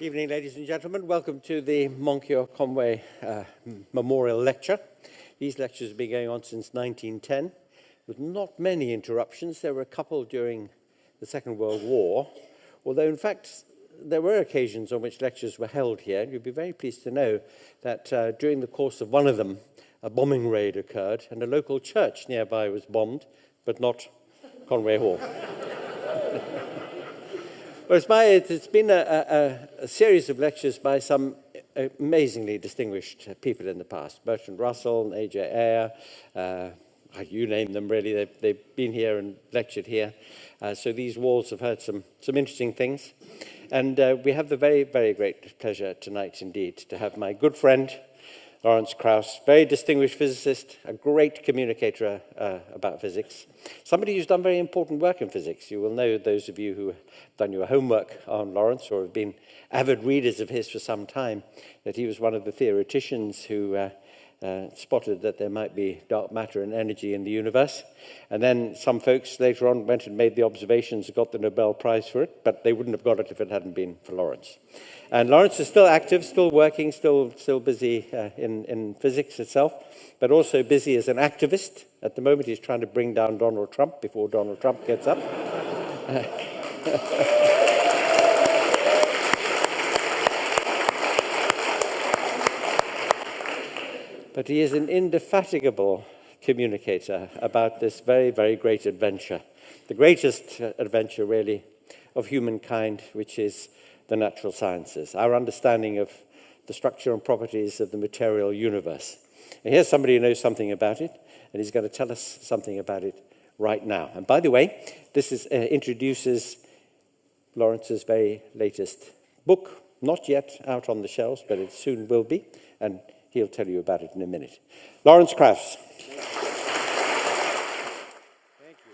Evening, ladies and gentlemen. Welcome to the Moncure Conway Memorial Lecture. These lectures have been going on since 1910, with not many interruptions. There were a couple during the Second World War, although in fact there were occasions on which lectures were held here. You'd be very pleased to know that during the course of one of them, a bombing raid occurred, and a local church nearby was bombed, but not Conway Hall. Well, it's been a series of lectures by some amazingly distinguished people in the past. Bertrand Russell, A.J. Ayer, you name them really, they've been here and lectured here. So these walls have heard some interesting things. And we have the very, very great pleasure tonight indeed to have my good friend, Lawrence Krauss, very distinguished physicist, a great communicator about physics, somebody who's done very important work in physics. You will know, those of you who have done your homework on Lawrence or have been avid readers of his for some time, that he was one of the theoreticians who spotted that there might be dark matter and energy in the universe. And then some folks later on went and made the observations and got the Nobel Prize for it, but they wouldn't have got it if it hadn't been for Lawrence. And Lawrence is still active, still working, still busy in physics itself, but also busy as an activist. At the moment, he's trying to bring down Donald Trump before Donald Trump gets up. But he is an indefatigable communicator about this very, very great adventure, the greatest adventure, really, of humankind, which is the natural sciences, our understanding of the structure and properties of the material universe. And here's somebody who knows something about it, and he's going to tell us something about it right now. And by the way, this introduces Lawrence's very latest book, not yet out on the shelves, but it soon will be, and he'll tell you about it in a minute. Lawrence Krauss. Thank you.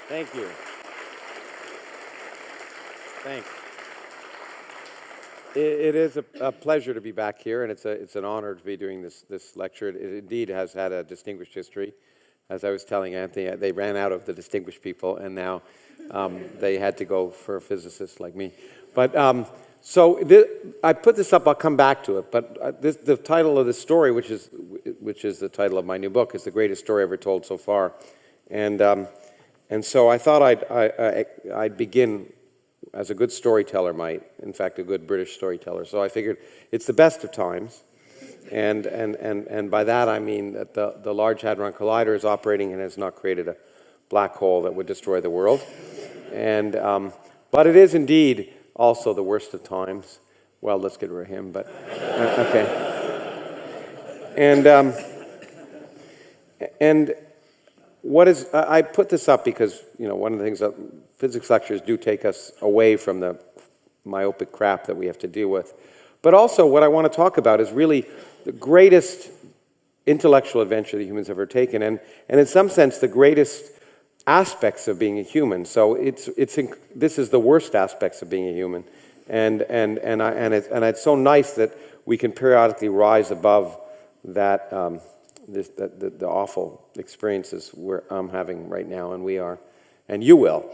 Thank you. Thanks. It is a pleasure to be back here, and it's an honor to be doing this lecture. It indeed has had a distinguished history. As I was telling Anthony, they ran out of the distinguished people, and now they had to go for a physicist like me. But I put this up. I'll come back to it. But the title of the story, which is the title of my new book, is the greatest story ever told so far, and so I thought I'd begin as a good storyteller might, in fact, a good British storyteller. So I figured it's the best of times, and by that I mean that the Large Hadron Collider is operating and has not created a black hole that would destroy the world, and but it is indeed also the worst of times. Well, let's get rid of him, but okay. And what is I put this up because one of the things that physics lectures do take us away from the myopic crap that we have to deal with. But also what I want to talk about is really the greatest intellectual adventure that humans have ever taken, and in some sense the greatest aspects of being a human. So this is the worst aspects of being a human, and it's so nice that we can periodically rise above that the awful experiences I'm having right now, and we are, and you will.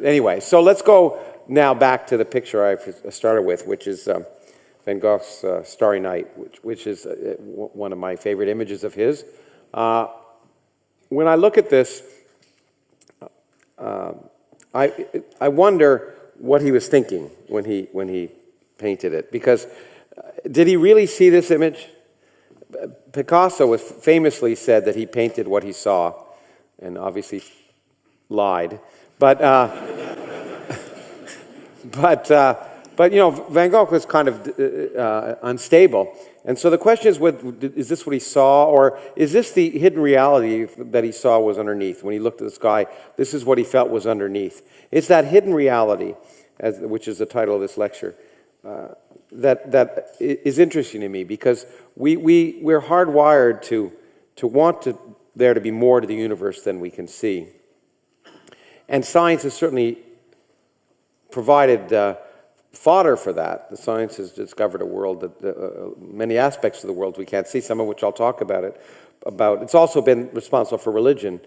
Anyway, so let's go now back to the picture I started with, which is Van Gogh's Starry Night, which is one of my favorite images of his. When I look at this, I wonder what he was thinking when he painted it, because did he really see this image? Picasso was famously said that he painted what he saw, and obviously lied. But Van Gogh was kind of unstable, and so the question is this what he saw, or is this the hidden reality that he saw was underneath? When he looked at the sky, this is what he felt was underneath. It's that hidden reality, which is the title of this lecture, that is interesting to me, because we're hardwired to want there to be more to the universe than we can see. And science has certainly provided fodder for that. The science has discovered a world that many aspects of the world we can't see, some of which I'll talk about. It's also been responsible for religion.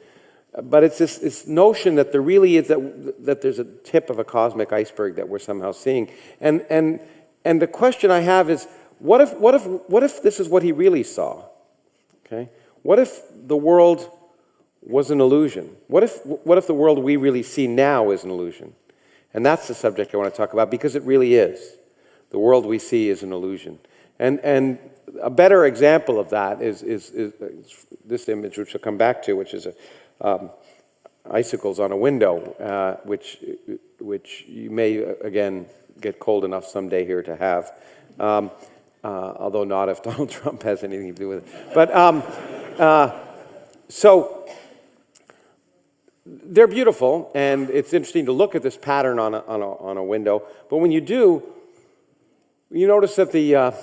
But it's this notion that there really is that there's a tip of a cosmic iceberg that we're somehow seeing. And the question I have is, what if this is what he really saw? Okay? What if the world was an illusion? What if the world we really see now is an illusion? And that's the subject I want to talk about, because it really is. The world we see is an illusion. And a better example of that is this image, which I'll come back to, which is icicles on a window, which you may, again, get cold enough someday here to have, although not if Donald Trump has anything to do with it. But so they're beautiful, and it's interesting to look at this pattern on a window. But when you do, you notice that the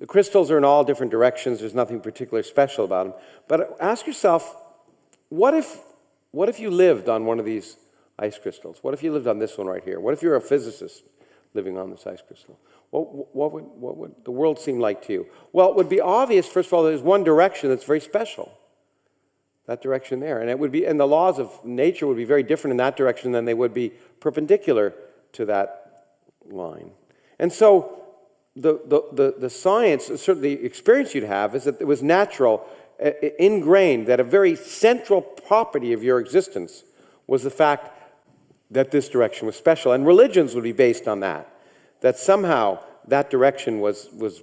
crystals are in all different directions. There's nothing particularly special about them. But ask yourself, what if you lived on one of these ice crystals? What if you lived on this one right here? What if you're a physicist living on this ice crystal? What would the world seem like to you? Well, it would be obvious, first of all, there's one direction that's very special. That direction there. And the laws of nature would be very different in that direction than they would be perpendicular to that line. And so the science, certainly the experience you'd have, is that it was natural, ingrained, that a very central property of your existence was the fact that this direction was special. And religions would be based on that somehow that direction was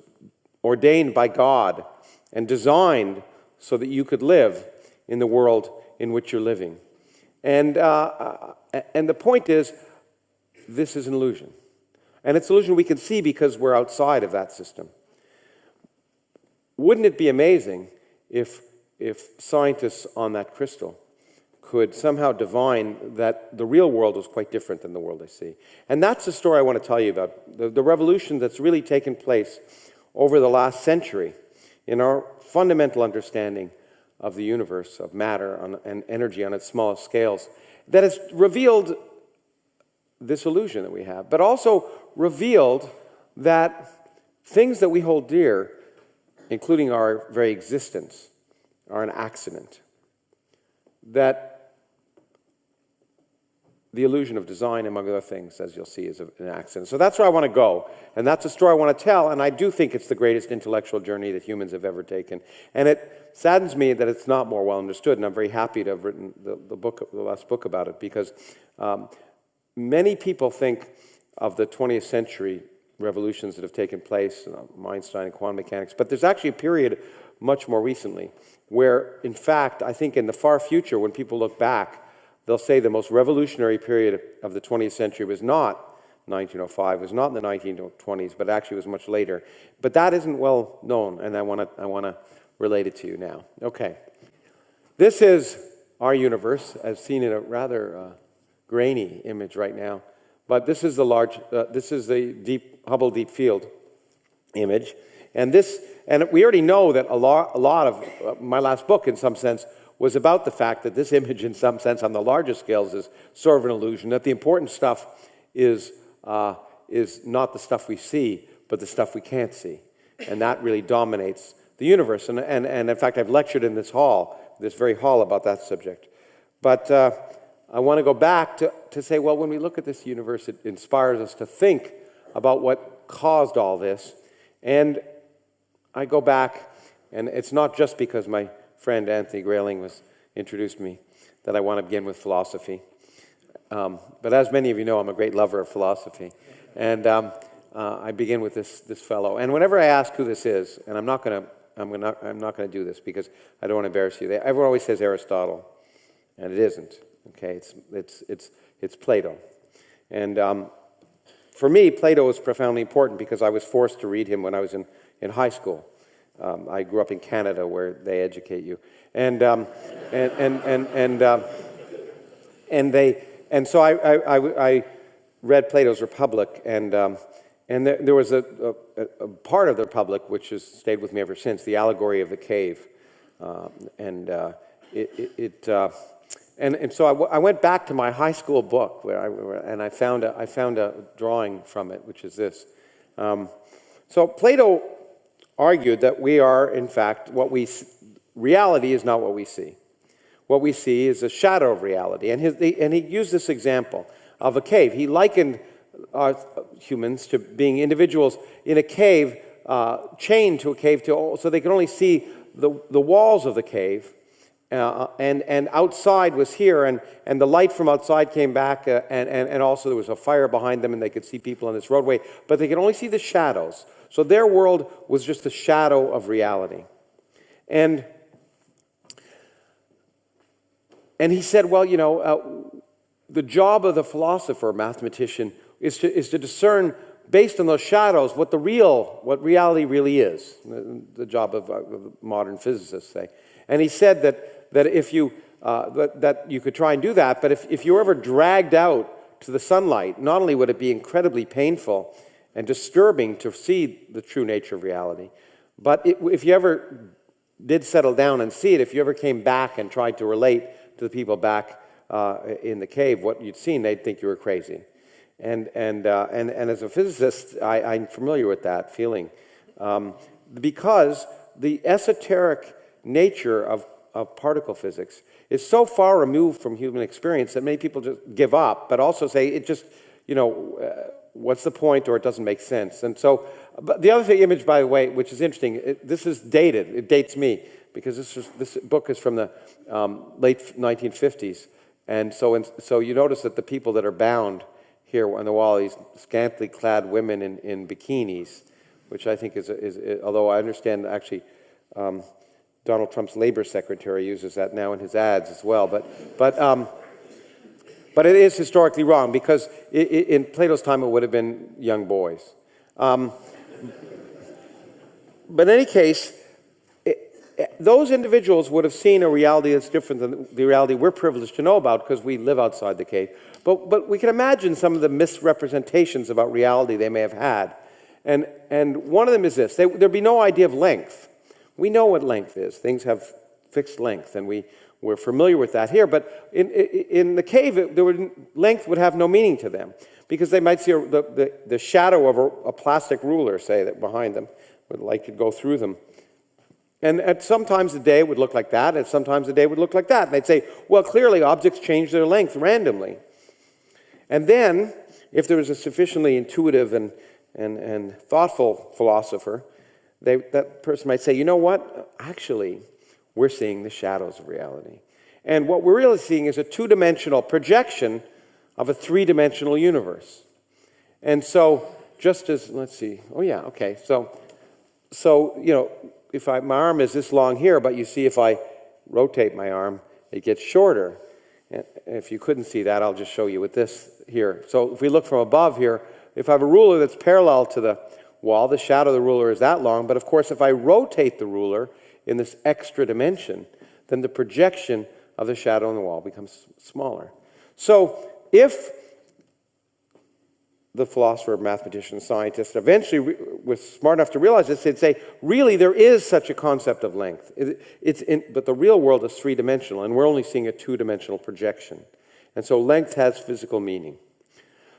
ordained by God and designed so that you could live in the world in which you're living. And the point is, this is an illusion. And it's an illusion we can see because we're outside of that system. Wouldn't it be amazing if scientists on that crystal could somehow divine that the real world was quite different than the world they see? And that's the story I want to tell you about, the revolution that's really taken place over the last century in our fundamental understanding of the universe, of matter and energy on its smallest scales, that has revealed this illusion that we have, but also revealed that things that we hold dear, including our very existence, are an accident. That the illusion of design, among other things, as you'll see, is an accident. So that's where I want to go, and that's a story I want to tell, and I do think it's the greatest intellectual journey that humans have ever taken. And it saddens me that it's not more well understood, and I'm very happy to have written the last book about it, because many people think of the 20th century revolutions that have taken place, Einstein and quantum mechanics, but there's actually a period much more recently where, in fact, I think in the far future, when people look back, they'll say the most revolutionary period of the 20th century was not 1905, was not in the 1920s, but actually was much later. But that isn't well known, and I want to relate it to you now. Okay. This is our universe, as seen in a rather grainy image right now. But this is the deep Hubble Deep Field image, and we already know that a lot of my last book, in some sense, was about the fact that this image, in some sense, on the larger scales, is sort of an illusion. That the important stuff is not the stuff we see, but the stuff we can't see, and that really dominates the universe. And in fact, I've lectured in this very hall, about that subject. But I want to go back to say, well, when we look at this universe, it inspires us to think about what caused all this. And I go back, and it's not just because my friend Anthony Grayling introduced me that I want to begin with philosophy. But as many of you know, I'm a great lover of philosophy. And I begin with this fellow. And whenever I ask who this is, and I'm not going to do this because I don't want to embarrass you. Everyone always says Aristotle, and it isn't. Okay, it's Plato. And for me, Plato was profoundly important because I was forced to read him when I was in high school. I grew up in Canada, where they educate you, and so I read Plato's Republic, and there was a part of the Republic which has stayed with me ever since, the allegory of the cave, and so I went back to my high school book and I found a drawing from it, which is this. So Plato argued that we are, in fact, reality is not what we see. what we see is a shadow of reality. And he used this example of a cave. He likened humans to being individuals in a cave, chained to a cave, so they could only see the walls of the cave. And outside was here, and the light from outside came back, and also there was a fire behind them, and they could see people on this roadway, but they could only see the shadows. So their world was just a shadow of reality. And he said, well, you know, the job of the philosopher, mathematician, is to discern, based on those shadows, what reality really is. The job of modern physicists, say. And he said that if you that you could try and do that, but if you were ever dragged out to the sunlight, not only would it be incredibly painful and disturbing to see the true nature of reality, but if you ever did settle down and see it, if you ever came back and tried to relate to the people back in the cave what you'd seen, they'd think you were crazy. And as a physicist, I'm familiar with that feeling, because the esoteric nature of particle physics is so far removed from human experience that many people just give up, but also say it just, you know, what's the point, or it doesn't make sense. And so, but the other image, by the way, which is interesting, this is dated. It dates me because this book is from the late 1950s, and so you notice that the people that are bound here on the wall, these scantily clad women in bikinis, which I think is although I understand actually. Donald Trump's labor secretary uses that now in his ads as well. But it is historically wrong, because in Plato's time it would have been young boys. But in any case, those individuals would have seen a reality that's different than the reality we're privileged to know about because we live outside the cave. But we can imagine some of the misrepresentations about reality they may have had. And one of them is this. There'd be no idea of length. We know what length is. Things have fixed length, and we're familiar with that here. But in the cave, length would have no meaning to them, because they might see the shadow of a plastic ruler, say, that behind them, where the light could go through them. And sometimes the day would look like that, and sometimes the day would look like that. And they'd say, well, clearly objects change their length randomly. And then, if there was a sufficiently intuitive and thoughtful philosopher, that person might say, you know what? Actually, we're seeing the shadows of reality. And what we're really seeing is a two-dimensional projection of a three-dimensional universe. And so, just as, let's see, oh yeah, okay. So you know, if my arm is this long here, but you see if I rotate my arm, it gets shorter. And if you couldn't see that, I'll just show you with this here. So if we look from above here, if I have a ruler that's parallel to the wall, the shadow of the ruler is that long, but of course if I rotate the ruler in this extra dimension, then the projection of the shadow on the wall becomes smaller. So if the philosopher, mathematician, scientist eventually was smart enough to realize this, they'd say, really there is such a concept of length. But the real world is three-dimensional, and we're only seeing a two-dimensional projection. And so length has physical meaning.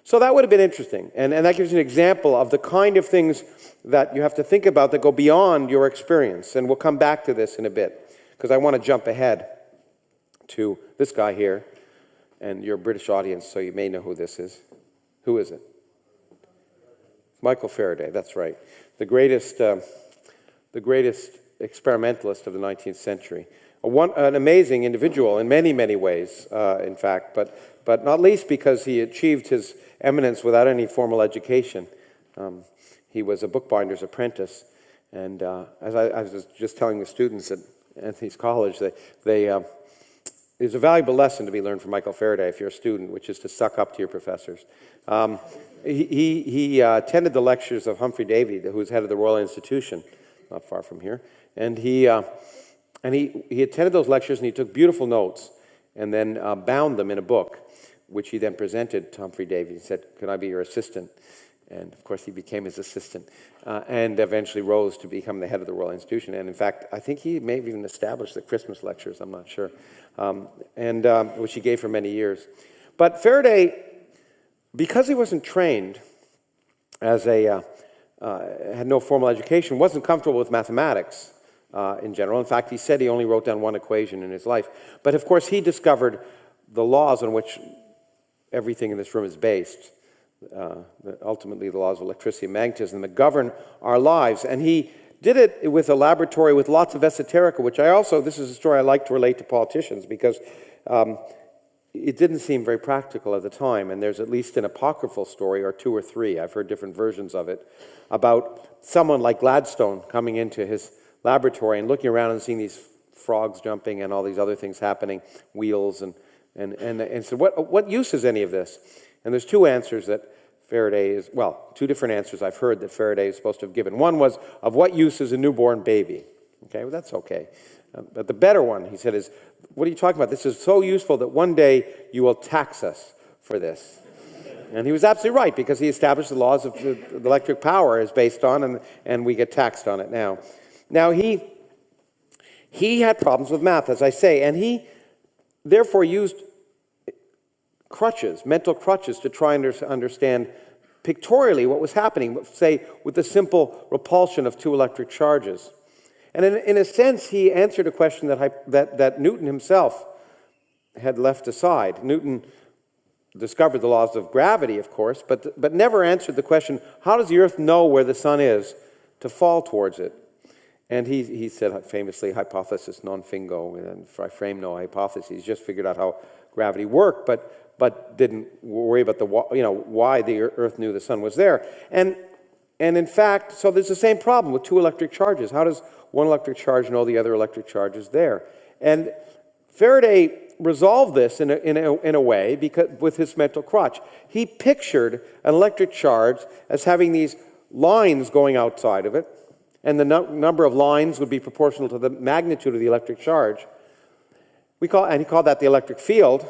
So that would have been interesting, and that gives you an example of the kind of things that you have to think about that go beyond your experience. And we'll come back to this in a bit, because I want to jump ahead to this guy here, and you're a British audience, so you may know who this is. Who is it? Michael Faraday, that's right. The greatest experimentalist of the 19th century. An amazing individual in many, many ways, in fact, but not least because he achieved his eminence without any formal education. He was a bookbinder's apprentice, and as I was just telling the students at Anthony's College, there's a valuable lesson to be learned from Michael Faraday if you're a student, which is to suck up to your professors. He attended the lectures of Humphrey Davy, who was head of the Royal Institution, not far from here, and he attended those lectures, and he took beautiful notes and then bound them in a book, which he then presented to Humphrey Davy. He said, "Can I be your assistant?" And of course, he became his assistant and eventually rose to become the head of the Royal Institution. And in fact, I think he may have even established the Christmas lectures, I'm not sure, which he gave for many years. But Faraday, because he wasn't trained as had no formal education, wasn't comfortable with mathematics. in general. In fact, he said he only wrote down one equation in his life. But of course, he discovered the laws on which everything in this room is based, ultimately the laws of electricity and magnetism that govern our lives. And he did it with a laboratory with lots of esoterica, which this is a story I like to relate to politicians because it didn't seem very practical at the time. And there's at least an apocryphal story, or two or three, I've heard different versions of it, about someone like Gladstone coming into his laboratory and looking around and seeing these frogs jumping and all these other things happening, wheels, and so what use is any of this? And there's two answers that two different answers I've heard that Faraday is supposed to have given. One was, of what use is a newborn baby? Okay, well, that's okay. But the better one, he said, is, what are you talking about? This is so useful that one day you will tax us for this. And he was absolutely right, because he established the laws of the electric power is based on, and we get taxed on it now. Now, he had problems with math, as I say, and he therefore used crutches, mental crutches, to try and understand pictorially what was happening, say, with the simple repulsion of two electric charges. And in a sense, he answered a question that Newton himself had left aside. Newton discovered the laws of gravity, of course, but never answered the question, how does the Earth know where the sun is to fall towards it? And he said famously, hypothesis non fingo, and I frame no hypothesis. He's just figured out how gravity worked, but didn't worry about why the Earth knew the sun was there. And in fact, so there's the same problem with two electric charges. How does one electric charge know the other electric charge is there? And Faraday resolved this in a way because with his mental crutch. He pictured an electric charge as having these lines going outside of it, and the number of lines would be proportional to the magnitude of the electric charge. He called that the electric field.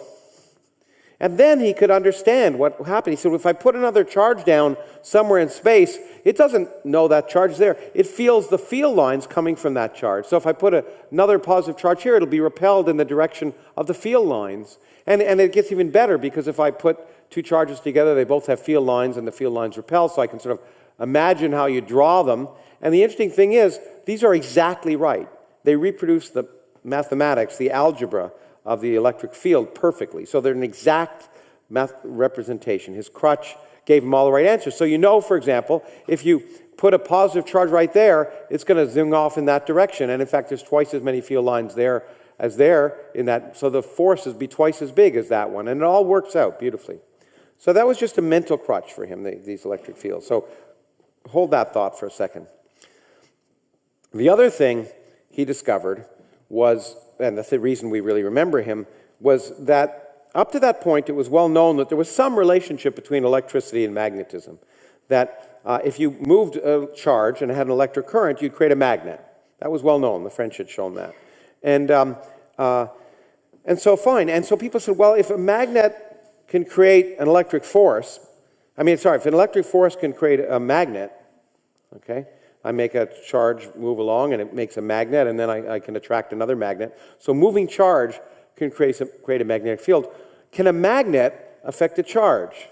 And then he could understand what happened. He said, if I put another charge down somewhere in space, it doesn't know that charge is there. It feels the field lines coming from that charge. So if I put another positive charge here, it'll be repelled in the direction of the field lines. And it gets even better, because if I put two charges together, they both have field lines, and the field lines repel, so I can sort of imagine how you draw them. And the interesting thing is, these are exactly right. They reproduce the mathematics, the algebra of the electric field perfectly. So they're an exact math representation. His crutch gave him all the right answers. So for example, if you put a positive charge right there, it's going to zing off in that direction. And in fact, there's twice as many field lines there as there in that. So the force would be twice as big as that one. And it all works out beautifully. So that was just a mental crutch for him, these electric fields. So hold that thought for a second. The other thing he discovered was, and that's the reason we really remember him, was that up to that point it was well known that there was some relationship between electricity and magnetism. That if you moved a charge and had an electric current, you'd create a magnet. That was well known. The French had shown that. And so fine. And so people said, well, if a magnet can create an electric force, if an electric force can create a magnet, okay, I make a charge move along and it makes a magnet, and then I can attract another magnet. So moving charge can create a magnetic field. Can a magnet affect a charge?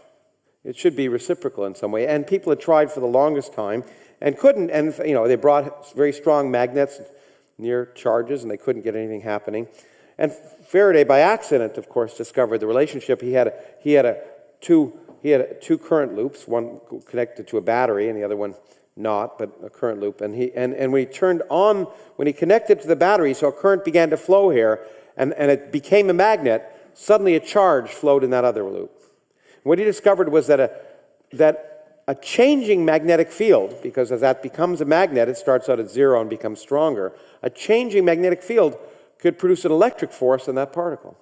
It should be reciprocal in some way. And people had tried for the longest time and couldn't. And they brought very strong magnets near charges, and they couldn't get anything happening. And Faraday, by accident, of course, discovered the relationship. He had two current loops, one connected to a battery and the other one not, but a current loop. And when he connected to the battery, so a current began to flow here, and it became a magnet, suddenly a charge flowed in that other loop. What he discovered was that a changing magnetic field, because as that becomes a magnet, it starts out at zero and becomes stronger, a changing magnetic field could produce an electric force in that particle.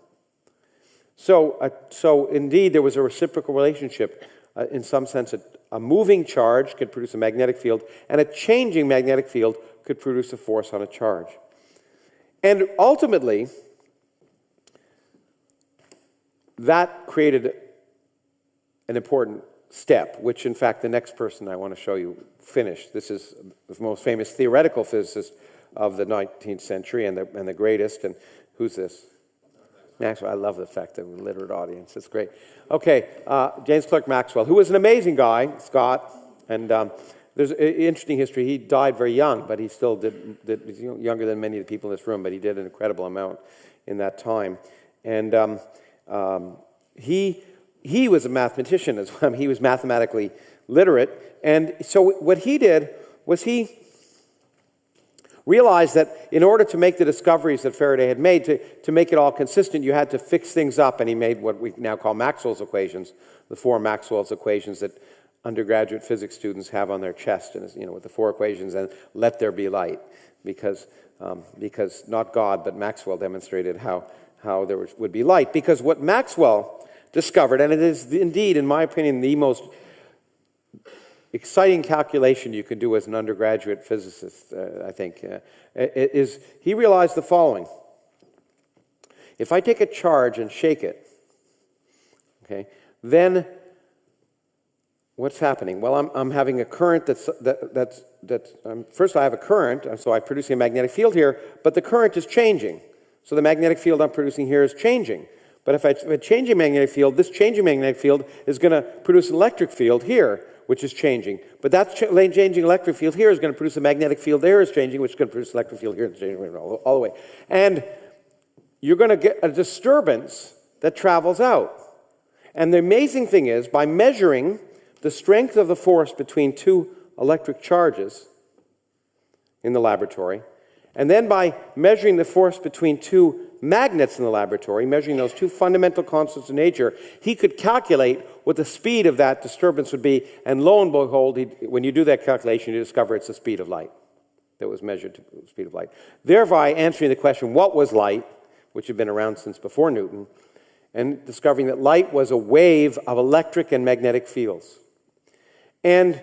So indeed, there was a reciprocal relationship. In some sense, a moving charge could produce a magnetic field, and a changing magnetic field could produce a force on a charge. And ultimately, that created an important step, which in fact the next person I want to show you finished. This is the most famous theoretical physicist of the 19th century and the greatest. And who's this? Maxwell. I love the fact that we're a literate audience. It's great. Okay, James Clerk Maxwell, who was an amazing guy, Scott, and there's an interesting history. He died very young, but he still he's younger than many of the people in this room, but he did an incredible amount in that time. And he was a mathematician as well. He was mathematically literate. And so what he did was he realized that in order to make the discoveries that Faraday had made, to make it all consistent, you had to fix things up, and he made what we now call Maxwell's equations, the 4 Maxwell's equations that undergraduate physics students have on their chest, and with the 4 equations, and let there be light, because not God, but Maxwell demonstrated how there would be light. Because what Maxwell discovered, and it is indeed, in my opinion, the most exciting calculation you can do as an undergraduate physicist, I think, is he realized the following. If I take a charge and shake it, okay, then what's happening? Well, I'm having a current first I have a current, so I'm producing a magnetic field here, but the current is changing. So the magnetic field I'm producing here is changing. But if I change a magnetic field, this changing magnetic field is going to produce an electric field here, which is changing. But that changing electric field here is going to produce a magnetic field there is changing, which is going to produce an electric field here, changing all the way. And you're going to get a disturbance that travels out. And the amazing thing is, by measuring the strength of the force between 2 electric charges in the laboratory, and then by measuring the force between 2 magnets in the laboratory, measuring those 2 fundamental constants of nature, he could calculate what the speed of that disturbance would be, and lo and behold, when you do that calculation, you discover it's the speed of light that was measured to the speed of light. Thereby answering the question, what was light, which had been around since before Newton, and discovering that light was a wave of electric and magnetic fields. And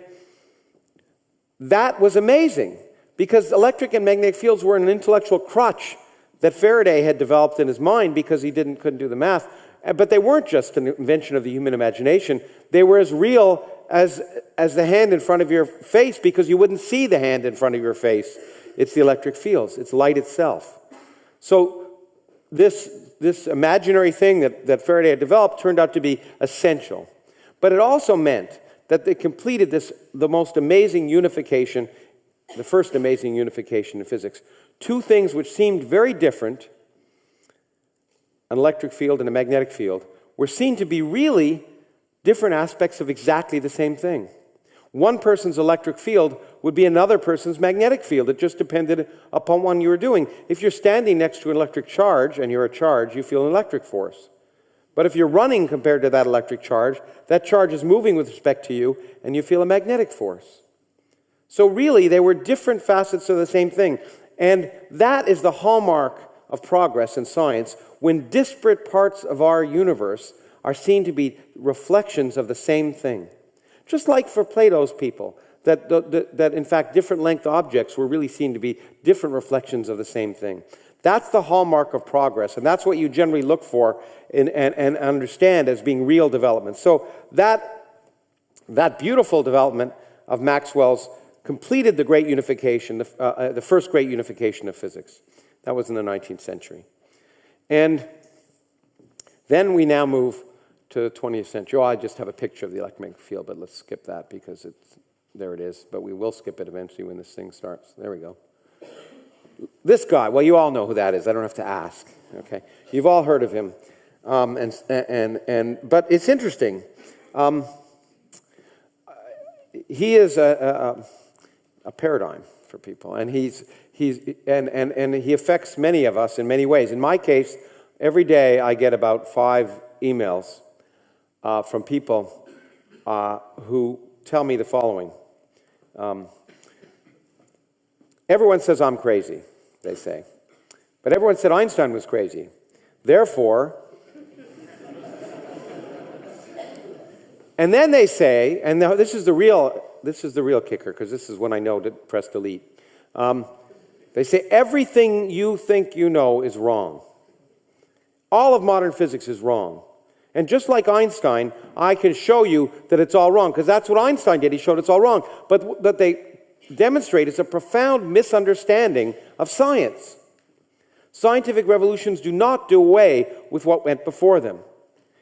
that was amazing, because electric and magnetic fields were an intellectual crutch that Faraday had developed in his mind because he couldn't do the math. But they weren't just an invention of the human imagination. They were as real as the hand in front of your face, because you wouldn't see the hand in front of your face. It's the electric fields. It's light itself. So this imaginary thing that Faraday had developed turned out to be essential. But it also meant that they completed the most amazing unification, the first amazing unification in physics. 2 things which seemed very different, an electric field and a magnetic field, were seen to be really different aspects of exactly the same thing. One person's electric field would be another person's magnetic field. It just depended upon what you were doing. If you're standing next to an electric charge and you're a charge, you feel an electric force. But if you're running compared to that electric charge, that charge is moving with respect to you, and you feel a magnetic force. So really, they were different facets of the same thing. And that is the hallmark of progress in science, when disparate parts of our universe are seen to be reflections of the same thing. Just like for Plato's people, that in fact different length objects were really seen to be different reflections of the same thing. That's the hallmark of progress, and that's what you generally look for and understand as being real development. So that beautiful development of Maxwell's completed the great unification, the first great unification of physics. That was in the 19th century. And then we now move to the 20th century. Oh, I just have a picture of the electromagnetic field, but let's skip that because there it is. But we will skip it eventually when this thing starts. There we go. This guy, well, you all know who that is. I don't have to ask. Okay, you've all heard of him. But it's interesting. He is a paradigm for people, and he affects many of us in many ways. In my case, every day I get about 5 emails from people who tell me the following. Everyone says I'm crazy, they say. But everyone said Einstein was crazy. Therefore, and then they say, and now this is the real kicker, because this is when I know to press delete. They say everything you think you know is wrong. All of modern physics is wrong. And just like Einstein, I can show you that it's all wrong, because that's what Einstein did. He showed it's all wrong. But what they demonstrate is a profound misunderstanding of science. Scientific revolutions do not do away with what went before them.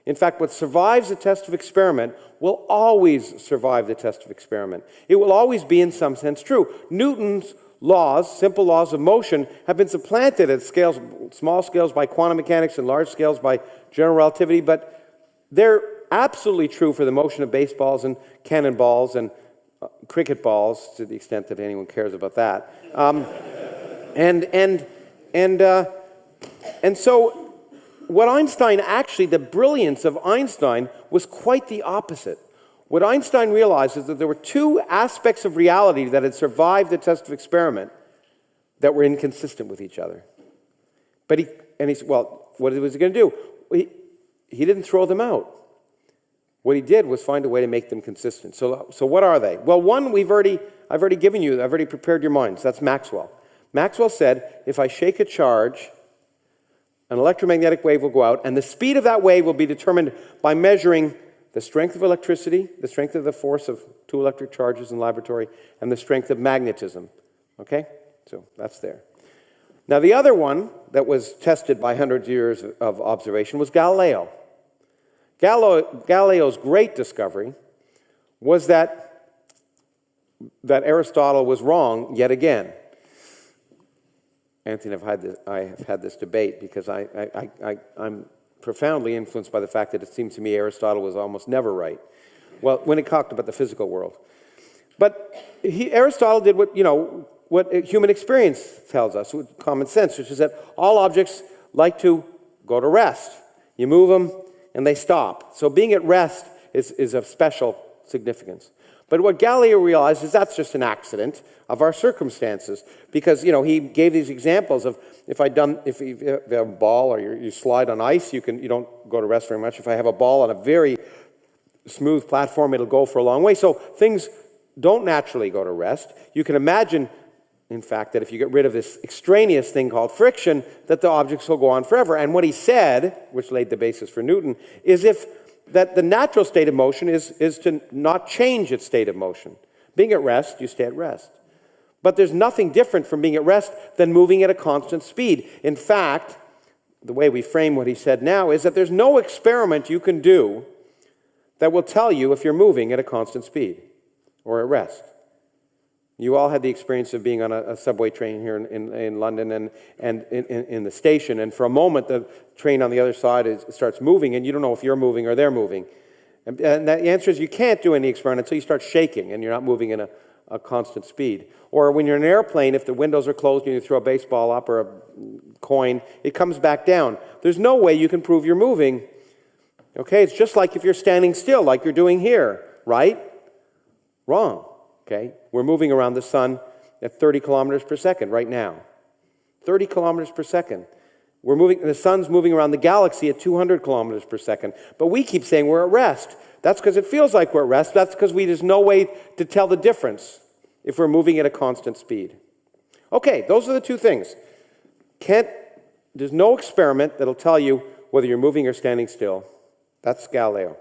In fact, what survives the test of experiment will always survive the test of experiment. It will always be, in some sense, true. Newton's laws, simple laws of motion, have been supplanted at scales, small scales by quantum mechanics and large scales by general relativity, but they're absolutely true for the motion of baseballs and cannonballs and cricket balls, to the extent that anyone cares about that. And so what Einstein actually, the brilliance of Einstein was quite the opposite. What Einstein realized is that there were two aspects of reality that had survived the test of experiment that were inconsistent with each other. But he said, well, what was he going to do? He didn't throw them out. What he did was find a way to make them consistent. So what are they? Well, one I've already given you, I've already prepared your minds. That's Maxwell. Maxwell said, if I shake a charge, an electromagnetic wave will go out, and the speed of that wave will be determined by measuring the strength of electricity, the strength of the force of two electric charges in the laboratory, and the strength of magnetism. Okay? So that's there. Now, the other one that was tested by hundreds of years of observation was Galileo. Galileo's great discovery was that Aristotle was wrong yet again. Anthony, I have had this debate because I'm profoundly influenced by the fact that it seems to me Aristotle was almost never right. Well, when it talked about the physical world. But Aristotle did what human experience tells us, with common sense, which is that all objects like to go to rest. You move them, and they stop. So being at rest is of special significance. But what Galileo realized is that's just an accident of our circumstances, because he gave these examples of if you have a ball or you slide on ice, you don't go to rest very much. If I have a ball on a very smooth platform, it'll go for a long way. So things don't naturally go to rest. You can imagine, in fact, that if you get rid of this extraneous thing called friction, that the objects will go on forever. And what he said, which laid the basis for Newton, is that the natural state of motion is to not change its state of motion. Being at rest, you stay at rest. But there's nothing different from being at rest than moving at a constant speed. In fact, the way we frame what he said now is that there's no experiment you can do that will tell you if you're moving at a constant speed or at rest. You all had the experience of being on a subway train here in London and in the station, and for a moment the train on the other side starts moving, and you don't know if you're moving or they're moving. And the answer is you can't do any experiment until you start shaking and you're not moving in a constant speed. Or when you're in an airplane, if the windows are closed and you throw a baseball up or a coin, it comes back down. There's no way you can prove you're moving. Okay, it's just like if you're standing still, like you're doing here, right? Wrong. Okay, we're moving around the sun at 30 kilometers per second right now. 30 kilometers per second. The sun's moving around the galaxy at 200 kilometers per second. But we keep saying we're at rest. That's because it feels like we're at rest. That's because there's no way to tell the difference if we're moving at a constant speed. Okay, those are the two things. There's no experiment that'll tell you whether you're moving or standing still. That's Galileo.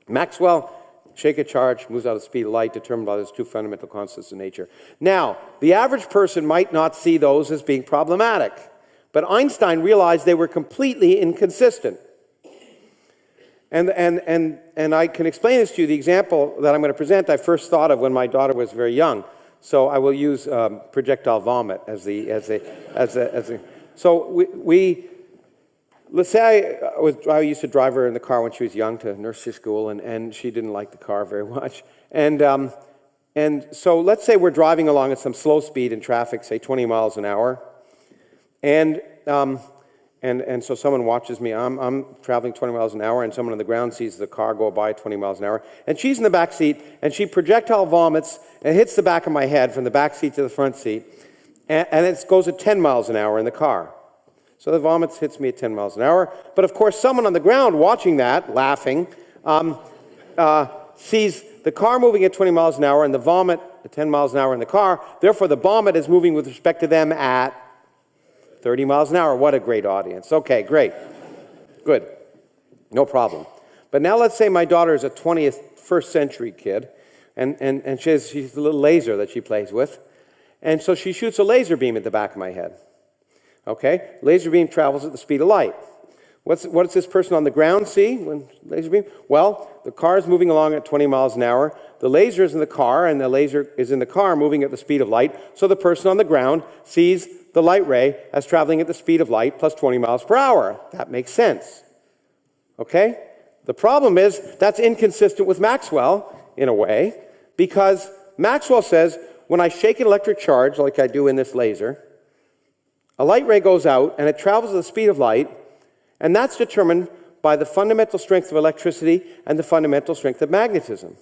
Maxwell, shake a charge, moves out of the speed of light, determined by those two fundamental constants in nature. Now, the average person might not see those as being problematic, but Einstein realized they were completely inconsistent. And I can explain this to you. The example that I'm going to present, I first thought of when my daughter was very young. So I will use projectile vomit as the. So let's say I used to drive her in the car when she was young to nursery school, and she didn't like the car very much. And so let's say we're driving along at some slow speed in traffic, say 20 miles an hour, and so someone watches me. I'm traveling 20 miles an hour, and someone on the ground sees the car go by 20 miles an hour, and she's in the back seat, and she projectile vomits and hits the back of my head from the back seat to the front seat, and it goes at 10 miles an hour in the car. So the vomit hits me at 10 miles an hour. But of course, someone on the ground watching that, laughing, sees the car moving at 20 miles an hour and the vomit at 10 miles an hour in the car. Therefore, the vomit is moving with respect to them at 30 miles an hour. What a great audience. Okay, great. Good. No problem. But now let's say my daughter is a 21st century kid, and she's a little laser that she plays with. And so she shoots a laser beam at the back of my head. Okay? Laser beam travels at the speed of light. What does this person on the ground see when laser beam? Well, the car is moving along at 20 miles an hour. The laser is in the car, and the laser is in the car moving at the speed of light. So the person on the ground sees the light ray as traveling at the speed of light plus 20 miles per hour. That makes sense. Okay? The problem is that's inconsistent with Maxwell in a way, because Maxwell says when I shake an electric charge like I do in this laser, a light ray goes out and it travels at the speed of light, and that's determined by the fundamental strength of electricity and the fundamental strength of magnetism.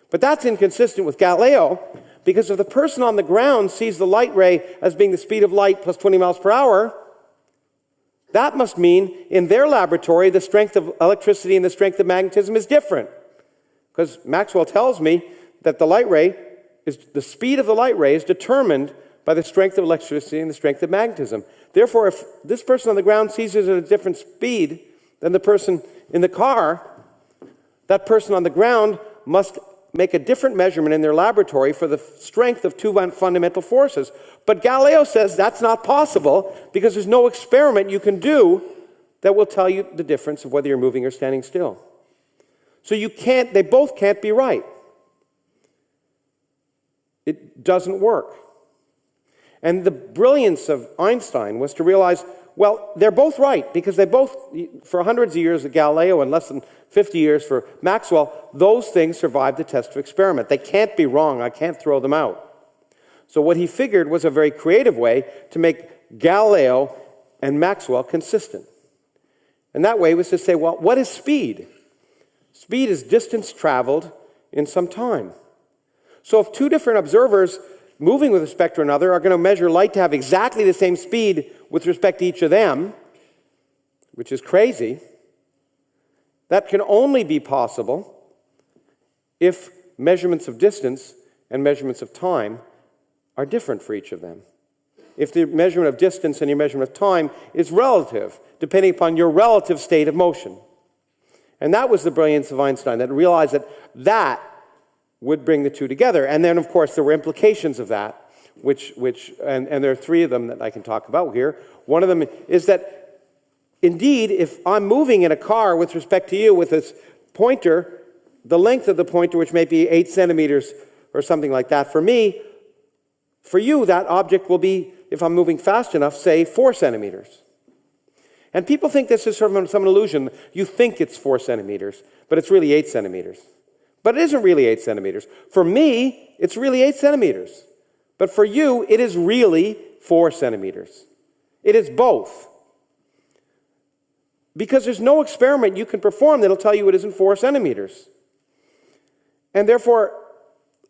But that's inconsistent with Galileo, because if the person on the ground sees the light ray as being the speed of light plus 20 miles per hour, that must mean in their laboratory the strength of electricity and the strength of magnetism is different. Because Maxwell tells me that the speed of the light ray is determined by the strength of electricity and the strength of magnetism. Therefore, if this person on the ground sees it at a different speed than the person in the car, that person on the ground must make a different measurement in their laboratory for the strength of two fundamental forces. But Galileo says that's not possible because there's no experiment you can do that will tell you the difference of whether you're moving or standing still. So they both can't be right. It doesn't work. And the brilliance of Einstein was to realize, well, they're both right, because they both, for hundreds of years of Galileo and less than 50 years for Maxwell, those things survived the test of experiment. They can't be wrong. I can't throw them out. So what he figured was a very creative way to make Galileo and Maxwell consistent. And that way was to say, well, what is speed? Speed is distance traveled in some time. So if two different observers moving with respect to another are going to measure light to have exactly the same speed with respect to each of them, which is crazy, that can only be possible if measurements of distance and measurements of time are different for each of them. If the measurement of distance and your measurement of time is relative, depending upon your relative state of motion. And that was the brilliance of Einstein, that realized that that would bring the two together. And then, of course, there were implications of that, and there are three of them that I can talk about here. One of them is that, indeed, if I'm moving in a car with respect to you with this pointer, the length of the pointer, which may be 8 centimeters or something like that, for you, that object will be, if I'm moving fast enough, say 4 centimeters. And people think this is sort of some illusion. You think it's 4 centimeters, but it's really 8 centimeters. But it isn't really 8 centimeters. For me, it's really 8 centimeters. But for you, it is really 4 centimeters. It is both. Because there's no experiment you can perform that'll tell you it isn't 4 centimeters. And therefore,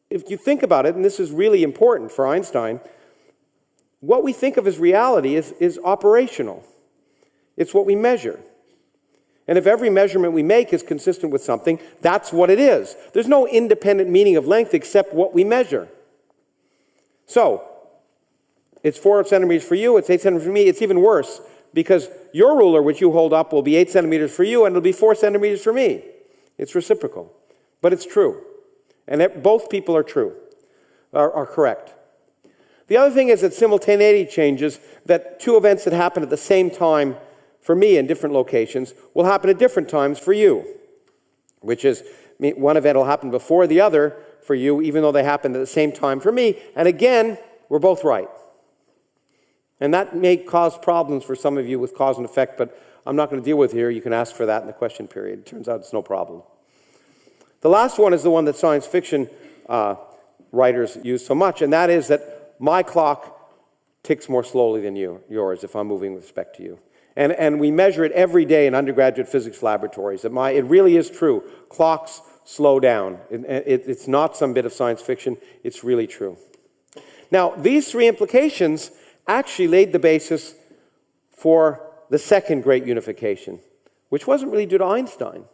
if you think about it, and this is really important for Einstein, what we think of as reality is operational. It's what we measure. And if every measurement we make is consistent with something, that's what it is. There's no independent meaning of length except what we measure. So, it's 4 centimeters for you, it's 8 centimeters for me. It's even worse, because your ruler, which you hold up, will be 8 centimeters for you, and it'll be 4 centimeters for me. It's reciprocal. But it's true. And both people are true, are correct. The other thing is that simultaneity changes, that two events that happen at the same time for me in different locations will happen at different times for you, which is one event will happen before the other for you, even though they happened at the same time for me. And again, we're both right. And that may cause problems for some of you with cause and effect, but I'm not going to deal with it here. You can ask for that in the question period. It turns out it's no problem. The last one is the one that science fiction writers use so much, and that is that my clock ticks more slowly than yours if I'm moving with respect to you. And we measure it every day in undergraduate physics laboratories. It really is true. Clocks slow down. It's not some bit of science fiction. It's really true. Now, these three implications actually laid the basis for the second great unification, which wasn't really due to Einstein,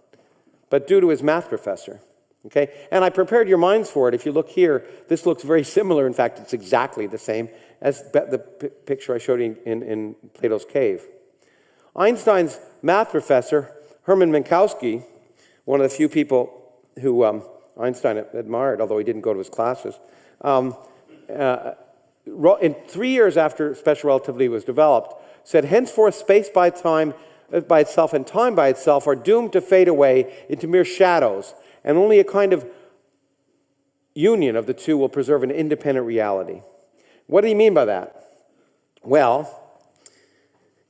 but due to his math professor. Okay? And I prepared your minds for it. If you look here, this looks very similar. In fact, it's exactly the same as the picture I showed you in Plato's cave. Einstein's math professor, Hermann Minkowski, one of the few people who Einstein admired, although he didn't go to his classes, in 3 years after special relativity was developed, said, henceforth space by time by itself and time by itself are doomed to fade away into mere shadows, and only a kind of union of the two will preserve an independent reality. What did he mean by that? Well,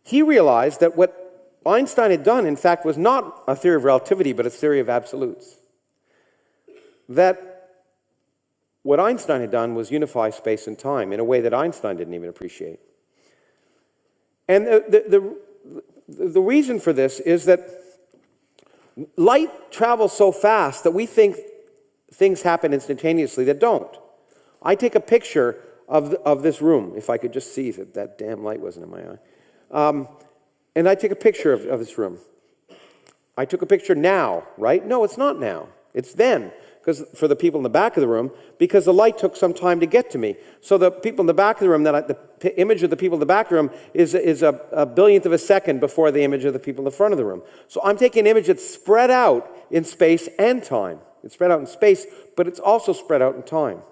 he realized that what Einstein had done, in fact, was not a theory of relativity, but a theory of absolutes. That what Einstein had done was unify space and time in a way that Einstein didn't even appreciate. And the reason for this is that light travels so fast that we think things happen instantaneously that don't. I take a picture of this room, if I could just see that damn light wasn't in my eye. And I take a picture of this room. I took a picture now, right? No, it's not now. It's then. Because for the people in the back of the room, because the light took some time to get to me. So the people in the back of the room, the image of the people in the back of the room is a billionth of a second before the image of the people in the front of the room. So I'm taking an image that's spread out in space and time. It's spread out in space, but it's also spread out in time.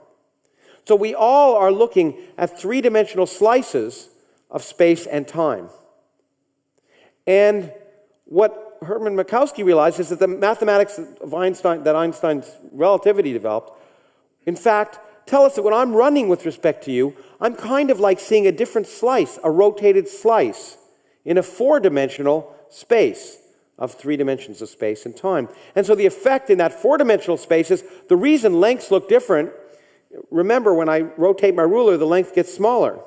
So we all are looking at three-dimensional slices of space and time. And what Hermann Minkowski realized is that the mathematics of Einstein, that Einstein's relativity developed, in fact, tell us that when I'm running with respect to you, I'm kind of like seeing a different slice, a rotated slice, in a four-dimensional space of three dimensions of space and time. And so the effect in that four-dimensional space is the reason lengths look different. Remember, when I rotate my ruler, the length gets smaller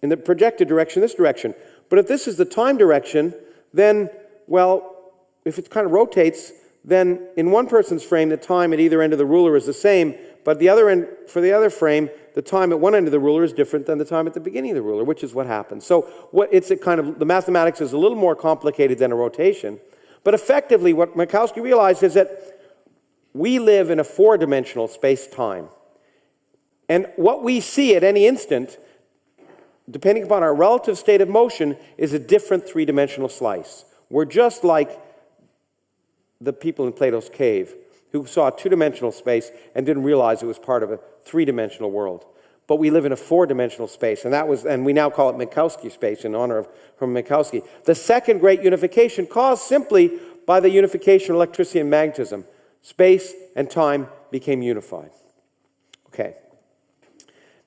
in the projected direction, this direction. But if this is the time direction, then, well, if it kind of rotates, then in one person's frame, the time at either end of the ruler is the same, but the other end, for the other frame, the time at one end of the ruler is different than the time at the beginning of the ruler, which is what happens. So the mathematics is a little more complicated than a rotation, but effectively what Minkowski realized is that we live in a four-dimensional space-time. And what we see at any instant, depending upon our relative state of motion, is a different three-dimensional slice. We're just like the people in Plato's cave who saw a two-dimensional space and didn't realize it was part of a three-dimensional world. But we live in a four-dimensional space, and we now call it Minkowski space in honor of Hermann Minkowski. The second great unification caused simply by the unification of electricity and magnetism. Space and time became unified. Okay.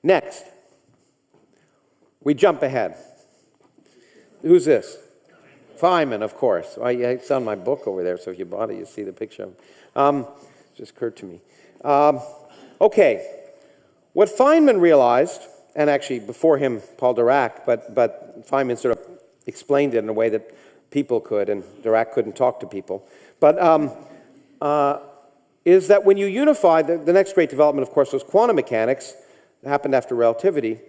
Next, we jump ahead. Who's this? Feynman, of course. It's on my book over there, so if you bought it, you see the picture of him. Just occurred to me. Okay. What Feynman realized, and actually before him, Paul Dirac, but Feynman sort of explained it in a way that people could, and Dirac couldn't talk to people, but is that when you unify, the next great development, of course, was quantum mechanics. It happened after relativity.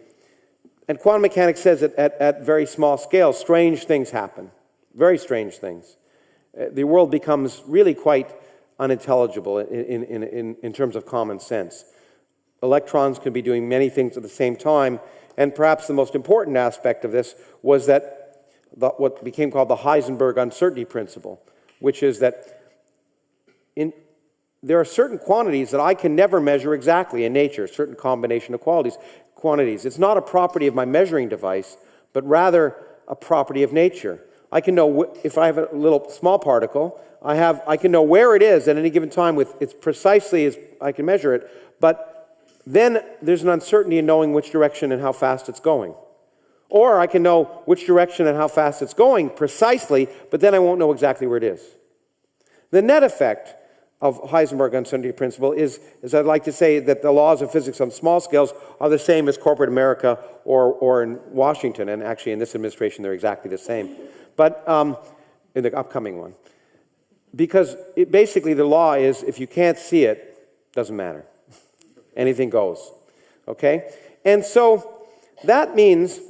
And quantum mechanics says that at very small scales, strange things happen. Very strange things. The world becomes really quite unintelligible in terms of common sense. Electrons can be doing many things at the same time, and perhaps the most important aspect of this was that what became called the Heisenberg uncertainty principle, which is that there are certain quantities that I can never measure exactly in nature, a certain combination of quantities. It's not a property of my measuring device, but rather a property of nature. I can know if I have a little small particle, I can know where it is at any given time with it's precisely as I can measure it, but then there's an uncertainty in knowing which direction and how fast it's going. Or I can know which direction and how fast it's going precisely, but then I won't know exactly where it is. The net effect of Heisenberg uncertainty principle is I'd like to say that the laws of physics on small scales are the same as corporate America or in Washington, and actually in this administration they're exactly the same. But in the upcoming one. Because basically the law is if you can't see it, it doesn't matter. Anything goes. Okay? And so that means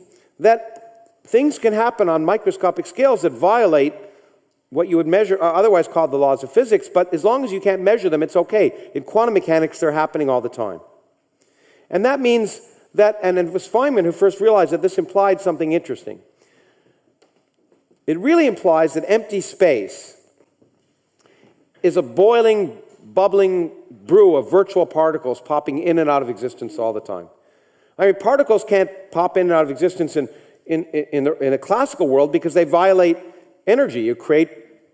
that things can happen on microscopic scales that violate what you would measure, otherwise called the laws of physics, but as long as you can't measure them, it's okay. In quantum mechanics, they're happening all the time. And that means that, and it was Feynman who first realized that this implied something interesting. It really implies that empty space is a boiling, bubbling brew of virtual particles popping in and out of existence all the time. I mean, particles can't pop in and out of existence in a classical world because they violate energy. You create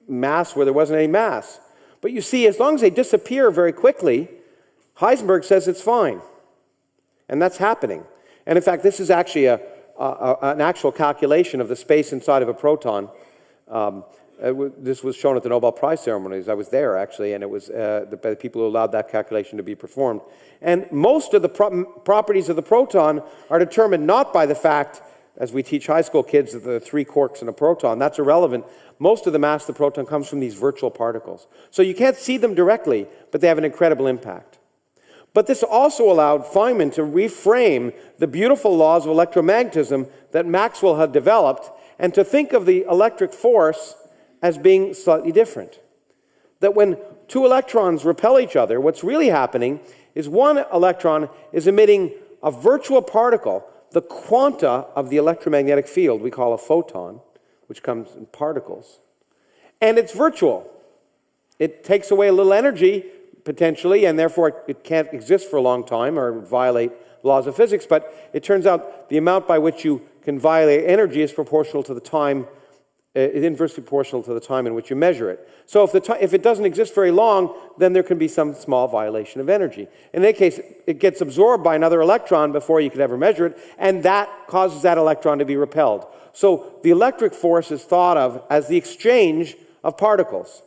mass where there wasn't any mass. But you see, as long as they disappear very quickly, Heisenberg says it's fine. And that's happening. And in fact, this is actually an actual calculation of the space inside of a proton. This was shown at the Nobel Prize ceremonies. I was there, actually, and it was the people who allowed that calculation to be performed. And most of the properties of the proton are determined not by the fact, as we teach high school kids, that there are 3 quarks in a proton. That's irrelevant. Most of the mass of the proton comes from these virtual particles. So you can't see them directly, but they have an incredible impact. But this also allowed Feynman to reframe the beautiful laws of electromagnetism that Maxwell had developed, and to think of the electric force as being slightly different. That when 2 electrons repel each other, what's really happening is one electron is emitting a virtual particle, the quanta of the electromagnetic field we call a photon, which comes in particles. And it's virtual. It takes away a little energy, potentially, and therefore it can't exist for a long time or violate laws of physics, but it turns out the amount by which you can violate energy is proportional to the time, inversely proportional to the time in which you measure it. So if it doesn't exist very long, then there can be some small violation of energy. In any case, it gets absorbed by another electron before you could ever measure it, and that causes that electron to be repelled. So the electric force is thought of as the exchange of particles.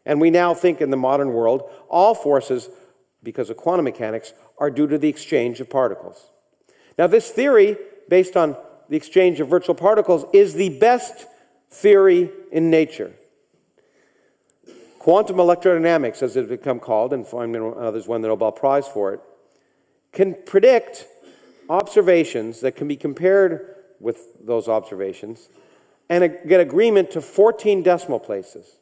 And we now think in the modern world, all forces, because of quantum mechanics, are due to the exchange of particles. Now this theory, based on the exchange of virtual particles, is the best theory in nature. Quantum electrodynamics, as it has become called, and Feynman and others won the Nobel Prize for it, can predict observations that can be compared with those observations and get agreement to 14 decimal places.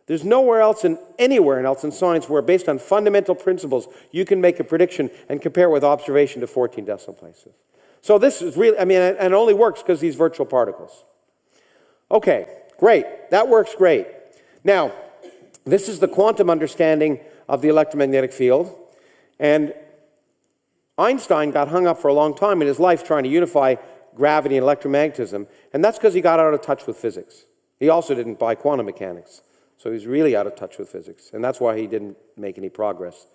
There's nowhere else anywhere else in science where, based on fundamental principles, you can make a prediction and compare with observation to 14 decimal places. So this is really, and it only works because these virtual particles. Okay, great. That works great. Now, this is the quantum understanding of the electromagnetic field. And Einstein got hung up for a long time in his life trying to unify gravity and electromagnetism. And that's because he got out of touch with physics. He also didn't buy quantum mechanics. So he's really out of touch with physics. And that's why he didn't make any progress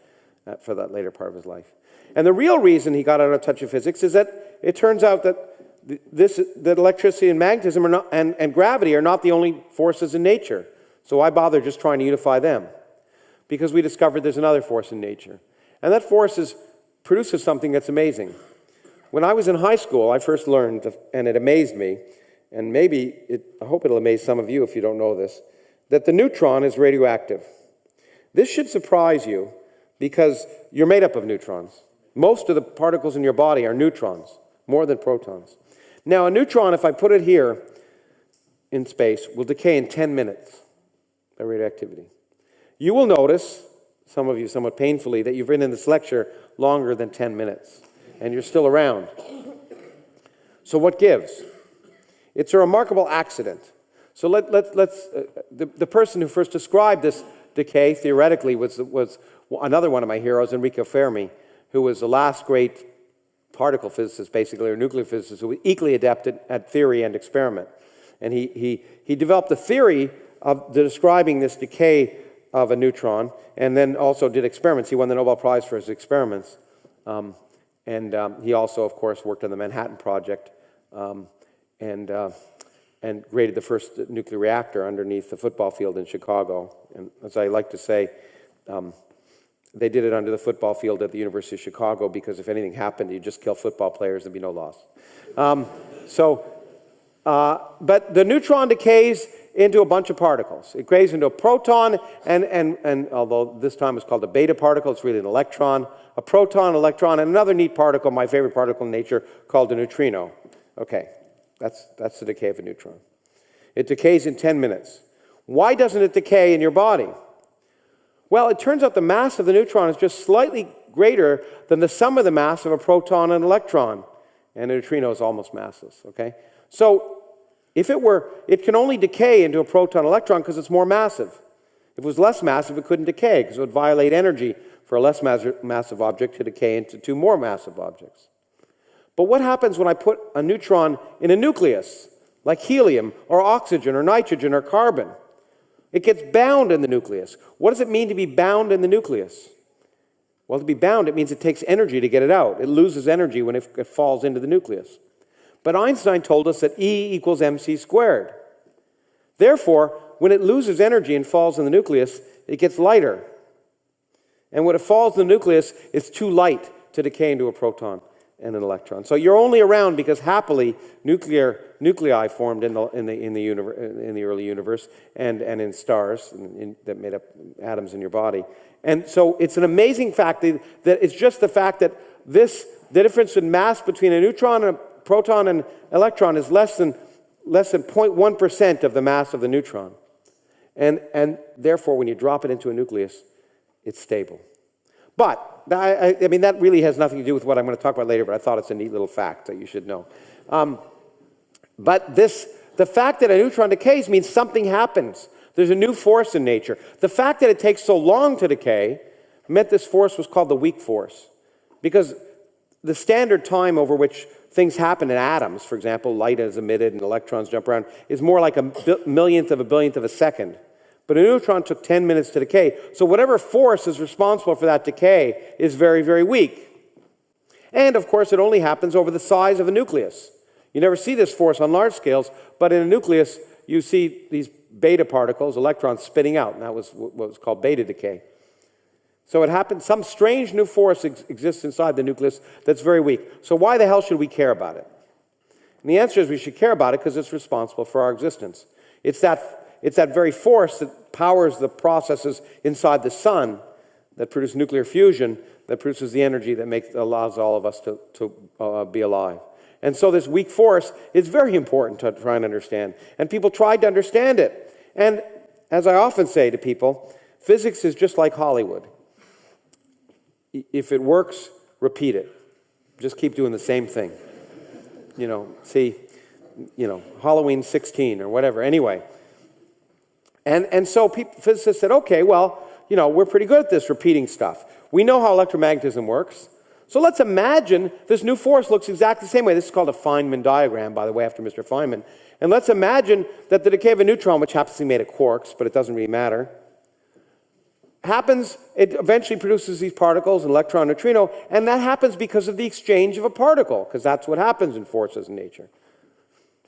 for that later part of his life. And the real reason he got out of touch with physics is that it turns out that that electricity and magnetism are not, and gravity are not the only forces in nature. So why bother just trying to unify them? Because we discovered there's another force in nature. And that force produces something that's amazing. When I was in high school, I first learned, and it amazed me, and I hope it'll amaze some of you if you don't know this, that the neutron is radioactive. This should surprise you because you're made up of neutrons. Most of the particles in your body are neutrons, more than protons. Now, a neutron, if I put it here in space, will decay in 10 minutes by radioactivity. You will notice, some of you somewhat painfully, that you've been in this lecture longer than 10 minutes, and you're still around. So what gives? It's a remarkable accident. So the person who first described this decay theoretically was another one of my heroes, Enrico Fermi, who was the last great particle physicist, basically, or nuclear physicist, who was equally adept at theory and experiment. And he developed a theory of describing this decay of a neutron, and then also did experiments. He won the Nobel Prize for his experiments. He also, of course, worked on the Manhattan Project, and created the first nuclear reactor underneath the football field in Chicago. And as I like to say, they did it under the football field at the University of Chicago because if anything happened, you'd just kill football players, there'd be no loss. But the neutron decays into a bunch of particles. It decays into a proton, and although this time it's called a beta particle, it's really an electron, a proton, electron, and another neat particle, my favorite particle in nature, called a neutrino. Okay. That's the decay of a neutron. It decays in 10 minutes. Why doesn't it decay in your body? Well, it turns out the mass of the neutron is just slightly greater than the sum of the mass of a proton and electron. And a neutrino is almost massless, okay? So if it can only decay into a proton-electron because it's more massive. If it was less massive, it couldn't decay because it would violate energy for a less massive object to decay into 2 more massive objects. But what happens when I put a neutron in a nucleus, like helium or oxygen or nitrogen or carbon. It gets bound in the nucleus. What does it mean to be bound in the nucleus? Well, to be bound, it means it takes energy to get it out. It loses energy when it falls into the nucleus. But Einstein told us that E equals mc squared. Therefore, when it loses energy and falls in the nucleus, it gets lighter. And when it falls in the nucleus, it's too light to decay into a proton and an electron. So you're only around because happily nuclei formed in the early universe and in stars that made up atoms in your body. And so it's an amazing fact that it's just the fact that the difference in mass between a neutron and a proton and electron is less than 0.1% of the mass of the neutron. And therefore, when you drop it into a nucleus, it's stable. But, I mean, that really has nothing to do with what I'm going to talk about later, but I thought it's a neat little fact that you should know. But the fact that a neutron decays means something happens. There's a new force in nature. The fact that it takes so long to decay meant this force was called the weak force. Because the standard time over which things happen in atoms, for example, light is emitted and electrons jump around, is more like a millionth of a billionth of a second. But a neutron took 10 minutes to decay. So whatever force is responsible for that decay is very, very weak. And, of course, it only happens over the size of a nucleus. You never see this force on large scales, but in a nucleus, you see these beta particles, electrons, spitting out, and that was what was called beta decay. So it happens, some strange new force exists inside the nucleus that's very weak. So why the hell should we care about it? And the answer is we should care about it because it's responsible for our existence. It's that very force that powers the processes inside the sun that produce nuclear fusion, that produces the energy that allows all of us to be alive. And so this weak force is very important to try and understand. And people tried to understand it. And as I often say to people, physics is just like Hollywood. If it works, repeat it. Just keep doing the same thing. Halloween 16 or whatever. Anyway. And so physicists said, okay, well, we're pretty good at this repeating stuff. We know how electromagnetism works. So let's imagine this new force looks exactly the same way. This is called a Feynman diagram, by the way, after Mr. Feynman. And let's imagine that the decay of a neutron, which happens to be made of quarks, but it doesn't really matter, happens, it eventually produces these particles, an electron, neutrino, and that happens because of the exchange of a particle, because that's what happens in forces in nature.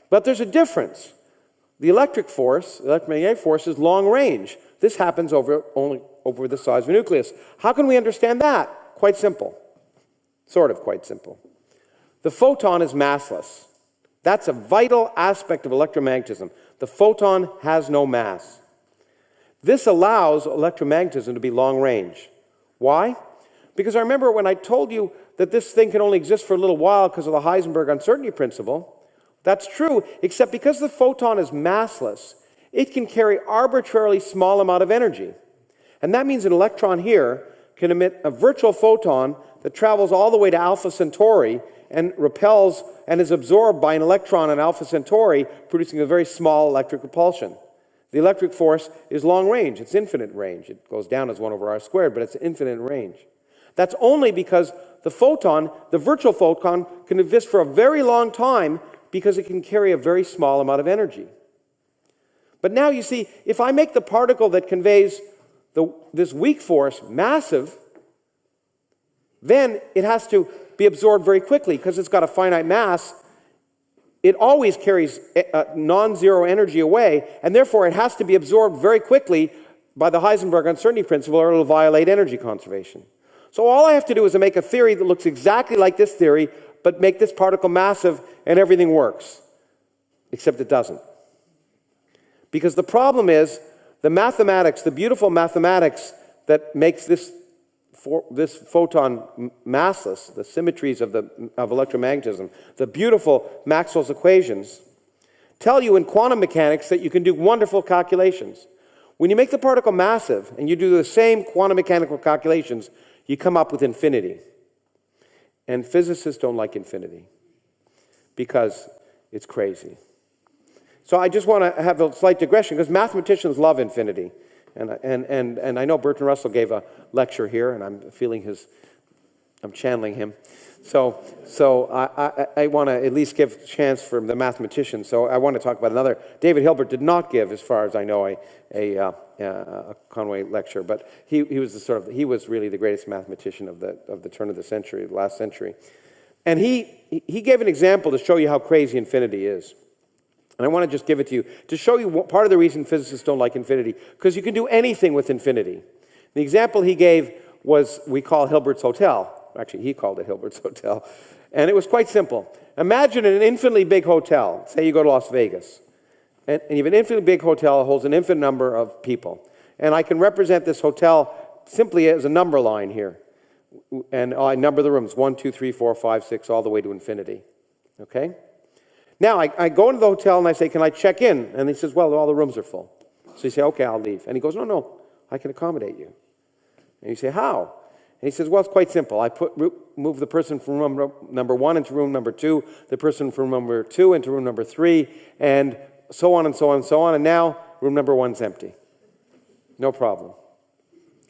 But there's a difference. The electric force, the electromagnetic force, is long range. This happens only over the size of a nucleus. How can we understand that? Quite simple. Sort of quite simple. The photon is massless. That's a vital aspect of electromagnetism. The photon has no mass. This allows electromagnetism to be long range. Why? Because I remember when I told you that this thing can only exist for a little while because of the Heisenberg uncertainty principle. That's true, except because the photon is massless, it can carry arbitrarily small amount of energy. And that means an electron here can emit a virtual photon that travels all the way to Alpha Centauri and repels and is absorbed by an electron in Alpha Centauri, producing a very small electric repulsion. The electric force is long range. It's infinite range. It goes down as 1 over r squared, but it's infinite range. That's only because the photon, the virtual photon, can exist for a very long time because it can carry a very small amount of energy. But now you see, if I make the particle that conveys this weak force massive, then it has to be absorbed very quickly because it's got a finite mass. It always carries non-zero energy away, and therefore it has to be absorbed very quickly by the Heisenberg uncertainty principle or it will violate energy conservation. So all I have to do is to make a theory that looks exactly like this theory, but make this particle massive and everything works. Except it doesn't. Because the problem is the mathematics, the beautiful mathematics that makes this photon massless, the symmetries of electromagnetism, the beautiful Maxwell's equations, tell you in quantum mechanics that you can do wonderful calculations. When you make the particle massive and you do the same quantum mechanical calculations, you come up with infinity. And physicists don't like infinity because it's crazy. So I just want to have a slight digression because mathematicians love infinity. And I know Bertrand Russell gave a lecture here, and I'm feeling his I'm channeling him. So I want to at least give a chance for the mathematician. So I want to talk about another. David Hilbert did not give, as far as I know, a Conway lecture, but he was really the greatest mathematician of the turn of the century, the last century. And he gave an example to show you how crazy infinity is. And I want to just give it to you to show you part of the reason physicists don't like infinity, because you can do anything with infinity. The example he gave was, we call Hilbert's Hotel. Actually, he called it Hilbert's Hotel. And it was quite simple. Imagine an infinitely big hotel. Say you go to Las Vegas. And you have an infinitely big hotel that holds an infinite number of people. And I can represent this hotel simply as a number line here. And I number the rooms, 1, 2, 3, 4, 5, 6, all the way to infinity. Okay? Now, I go into the hotel and I say, can I check in? And he says, well, all the rooms are full. So you say, okay, I'll leave. And he goes, no, I can accommodate you. And you say, how? And he says, well, it's quite simple. I move the person from room number 1 into room number 2, the person from room number 2 into room number 3, and so on and so on and so on, and now room number 1's empty. No problem.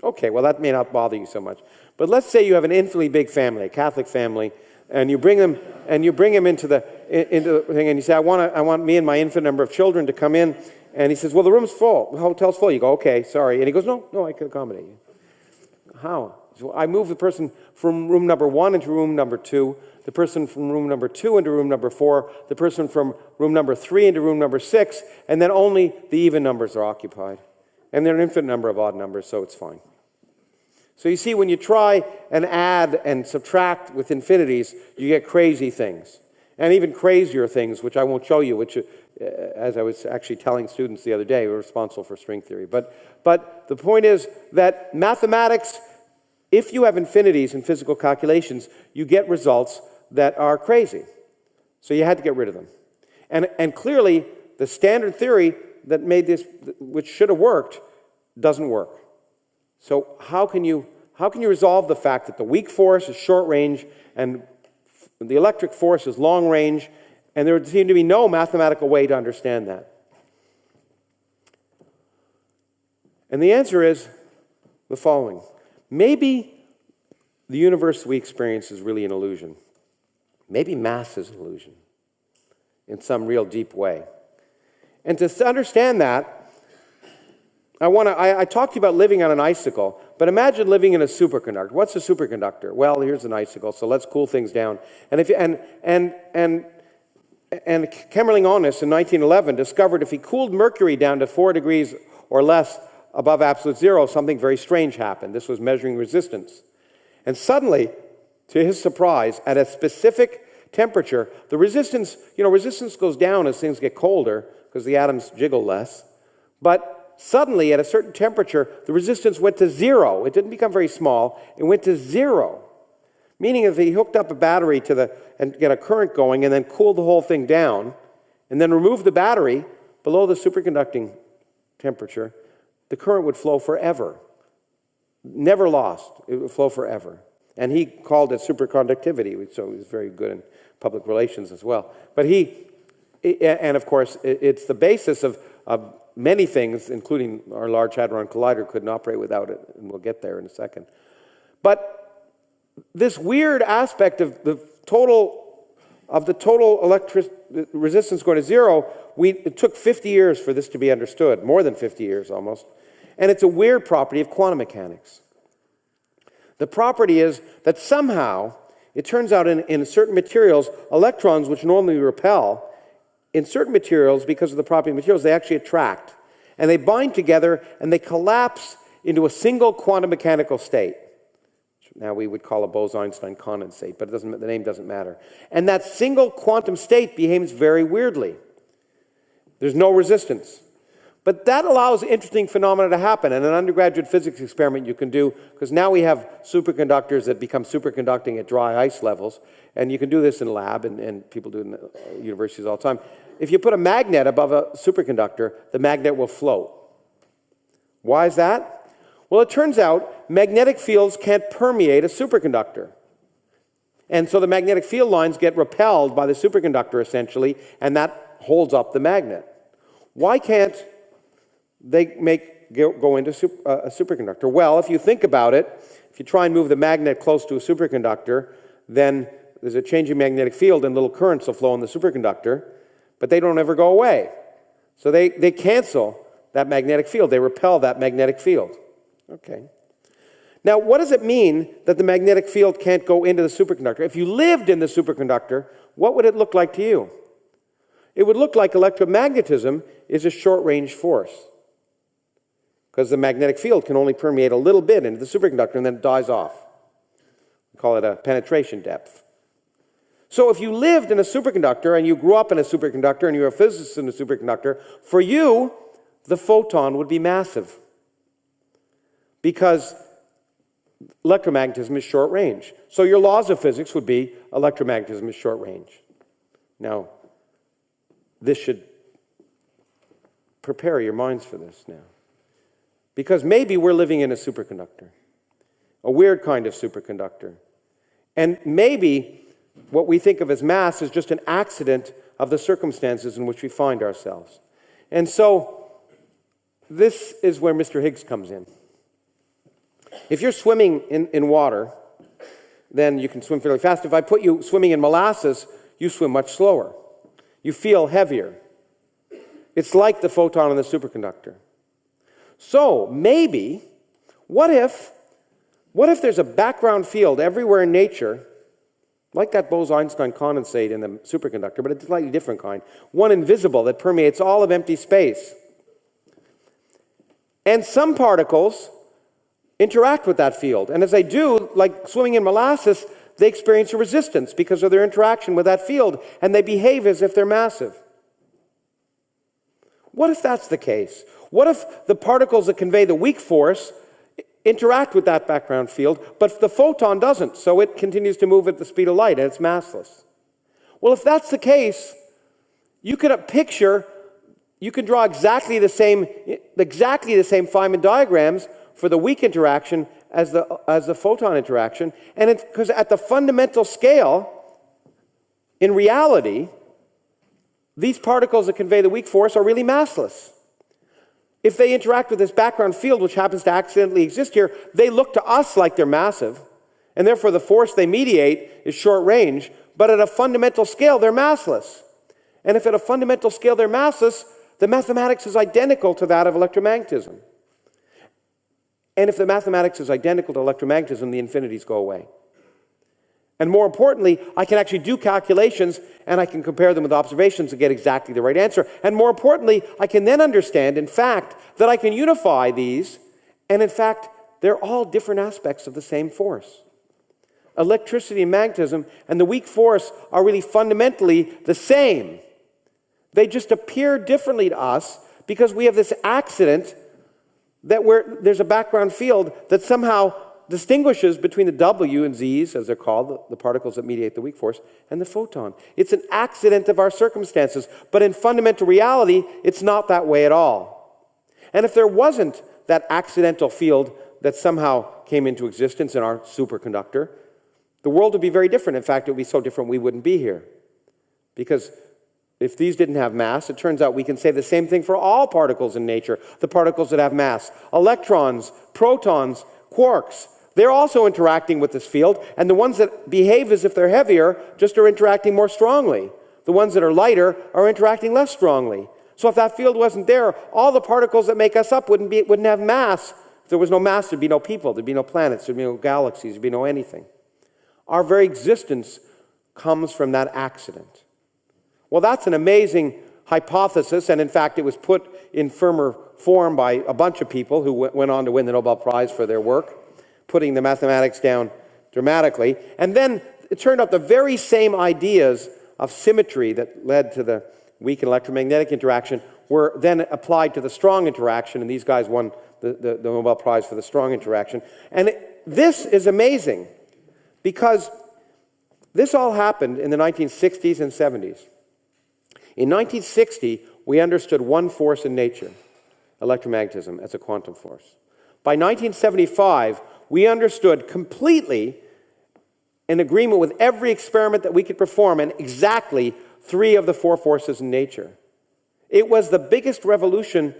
Okay, well, that may not bother you so much. But let's say you have an infinitely big family, a Catholic family, and you bring them into the thing, and you say, I want me and my infinite number of children to come in. And he says, well, the room's full, the hotel's full. You go, okay, sorry. And he goes, no, I can accommodate you. How? So I move the person from room number 1 into room number 2, the person from room number 2 into room number 4, the person from room number 3 into room number 6, and then only the even numbers are occupied. And there are an infinite number of odd numbers, so it's fine. So you see, when you try and add and subtract with infinities, you get crazy things. And even crazier things, which I won't show you, which, as I was actually telling students the other day, were responsible for string theory. But the point is that mathematics, if you have infinities in physical calculations, you get results that are crazy. So you had to get rid of them. And clearly, the standard theory that made this, which should have worked, doesn't work. So how can you resolve the fact that the weak force is short range and the electric force is long range, and there would seem to be no mathematical way to understand that? And the answer is the following. Maybe the universe we experience is really an illusion. Maybe mass is an illusion in some real deep way. And to understand that, I talked to you about living on an icicle, but imagine living in a superconductor. What's a superconductor? Well, here's an icicle, so let's cool things down. And Kamerlingh Onnes in 1911 discovered if he cooled mercury down to 4 degrees or less above absolute zero, something very strange happened. This was measuring resistance. And suddenly, to his surprise, at a specific temperature, the resistance goes down as things get colder because the atoms jiggle less. But suddenly, at a certain temperature, the resistance went to 0. It didn't become very small. It went to 0. Meaning if he hooked up a battery and get a current going and then cooled the whole thing down and then removed the battery below the superconducting temperature, the current would flow forever. Never lost. It would flow forever. And he called it superconductivity, so he was very good in public relations as well. But and of course, it's the basis of many things, including our Large Hadron Collider, couldn't operate without it, and we'll get there in a second. But this weird aspect of the total electric resistance going to 0, it took 50 years for this to be understood, more than 50 years almost. And it's a weird property of quantum mechanics. The property is that somehow, it turns out in certain materials, electrons which normally repel, in certain materials, because of the property of materials, they actually attract. And they bind together and they collapse into a single quantum mechanical state. Now we would call a Bose-Einstein condensate, but the name doesn't matter. And that single quantum state behaves very weirdly. There's no resistance. But that allows interesting phenomena to happen. And an undergraduate physics experiment you can do, because now we have superconductors that become superconducting at dry ice levels. And you can do this in a lab, and people do it in universities all the time. If you put a magnet above a superconductor, the magnet will float. Why is that? Well, it turns out magnetic fields can't permeate a superconductor. And so the magnetic field lines get repelled by the superconductor, essentially, and that holds up the magnet. Why can't they go into a superconductor? Well, if you think about it, If you try and move the magnet close to a superconductor, then there's a changing magnetic field and little currents will flow in the superconductor, but they don't ever go away. So they cancel that magnetic field. They repel that magnetic field. Okay. Now, what does it mean that the magnetic field can't go into the superconductor? If you lived in the superconductor, what would it look like to you? It would look like electromagnetism is a short-range force, because the magnetic field can only permeate a little bit into the superconductor and then it dies off. We call it a penetration depth. So if you lived in a superconductor and you grew up in a superconductor and you're a physicist in a superconductor, for you, the photon would be massive, because electromagnetism is short range. So your laws of physics would be electromagnetism is short range. Now, this should prepare your minds for this now. Because maybe we're living in a superconductor, a weird kind of superconductor. And maybe what we think of as mass is just an accident of the circumstances in which we find ourselves. And so this is where Mr. Higgs comes in. If you're swimming in water, then you can swim fairly fast. If I put you swimming in molasses, you swim much slower. You feel heavier. It's like the photon in the superconductor. So maybe, what if there's a background field everywhere in nature, like that Bose-Einstein condensate in the superconductor, but a slightly different kind, one invisible that permeates all of empty space. And some particles interact with that field. And as they do, like swimming in molasses, they experience a resistance because of their interaction with that field, and they behave as if they're massive. What if that's the case? What if the particles that convey the weak force interact with that background field, but the photon doesn't, so it continues to move at the speed of light, and it's massless? Well, if that's the case, you can draw exactly the same Feynman diagrams for the weak interaction as the photon interaction, and it's because at the fundamental scale, in reality, these particles that convey the weak force are really massless. If they interact with this background field, which happens to accidentally exist here, they look to us like they're massive, and therefore the force they mediate is short range, but at a fundamental scale, they're massless. And if at a fundamental scale they're massless, the mathematics is identical to that of electromagnetism. And if the mathematics is identical to electromagnetism, the infinities go away. And more importantly, I can actually do calculations and I can compare them with observations to get exactly the right answer. And more importantly, I can then understand, in fact, that I can unify these, and in fact, they're all different aspects of the same force. Electricity and magnetism and the weak force are really fundamentally the same. They just appear differently to us because we have this accident that there's a background field that somehow distinguishes between the W and Z's, as they're called, the particles that mediate the weak force, and the photon. It's an accident of our circumstances, but in fundamental reality, it's not that way at all. And if there wasn't that accidental field that somehow came into existence in our superconductor, the world would be very different. In fact, it would be so different we wouldn't be here. Because if these didn't have mass, it turns out we can say the same thing for all particles in nature, the particles that have mass. Electrons, protons, quarks, they're also interacting with this field, and the ones that behave as if they're heavier just are interacting more strongly. The ones that are lighter are interacting less strongly. So if that field wasn't there, all the particles that make us up wouldn't have mass. If there was no mass, there'd be no people, there'd be no planets, there'd be no galaxies, there'd be no anything. Our very existence comes from that accident. Well, that's an amazing hypothesis, and in fact, it was put in firmer form by a bunch of people who went on to win the Nobel Prize for their work, putting the mathematics down dramatically. And then it turned out the very same ideas of symmetry that led to the weak electromagnetic interaction were then applied to the strong interaction, and these guys won the Nobel Prize for the strong interaction. And this is amazing, because this all happened in the 1960s and 70s. In 1960, we understood one force in nature, electromagnetism, as a quantum force. By 1975, we understood completely, in agreement with every experiment that we could perform, and exactly 3 of the 4 forces in nature. It was the biggest revolution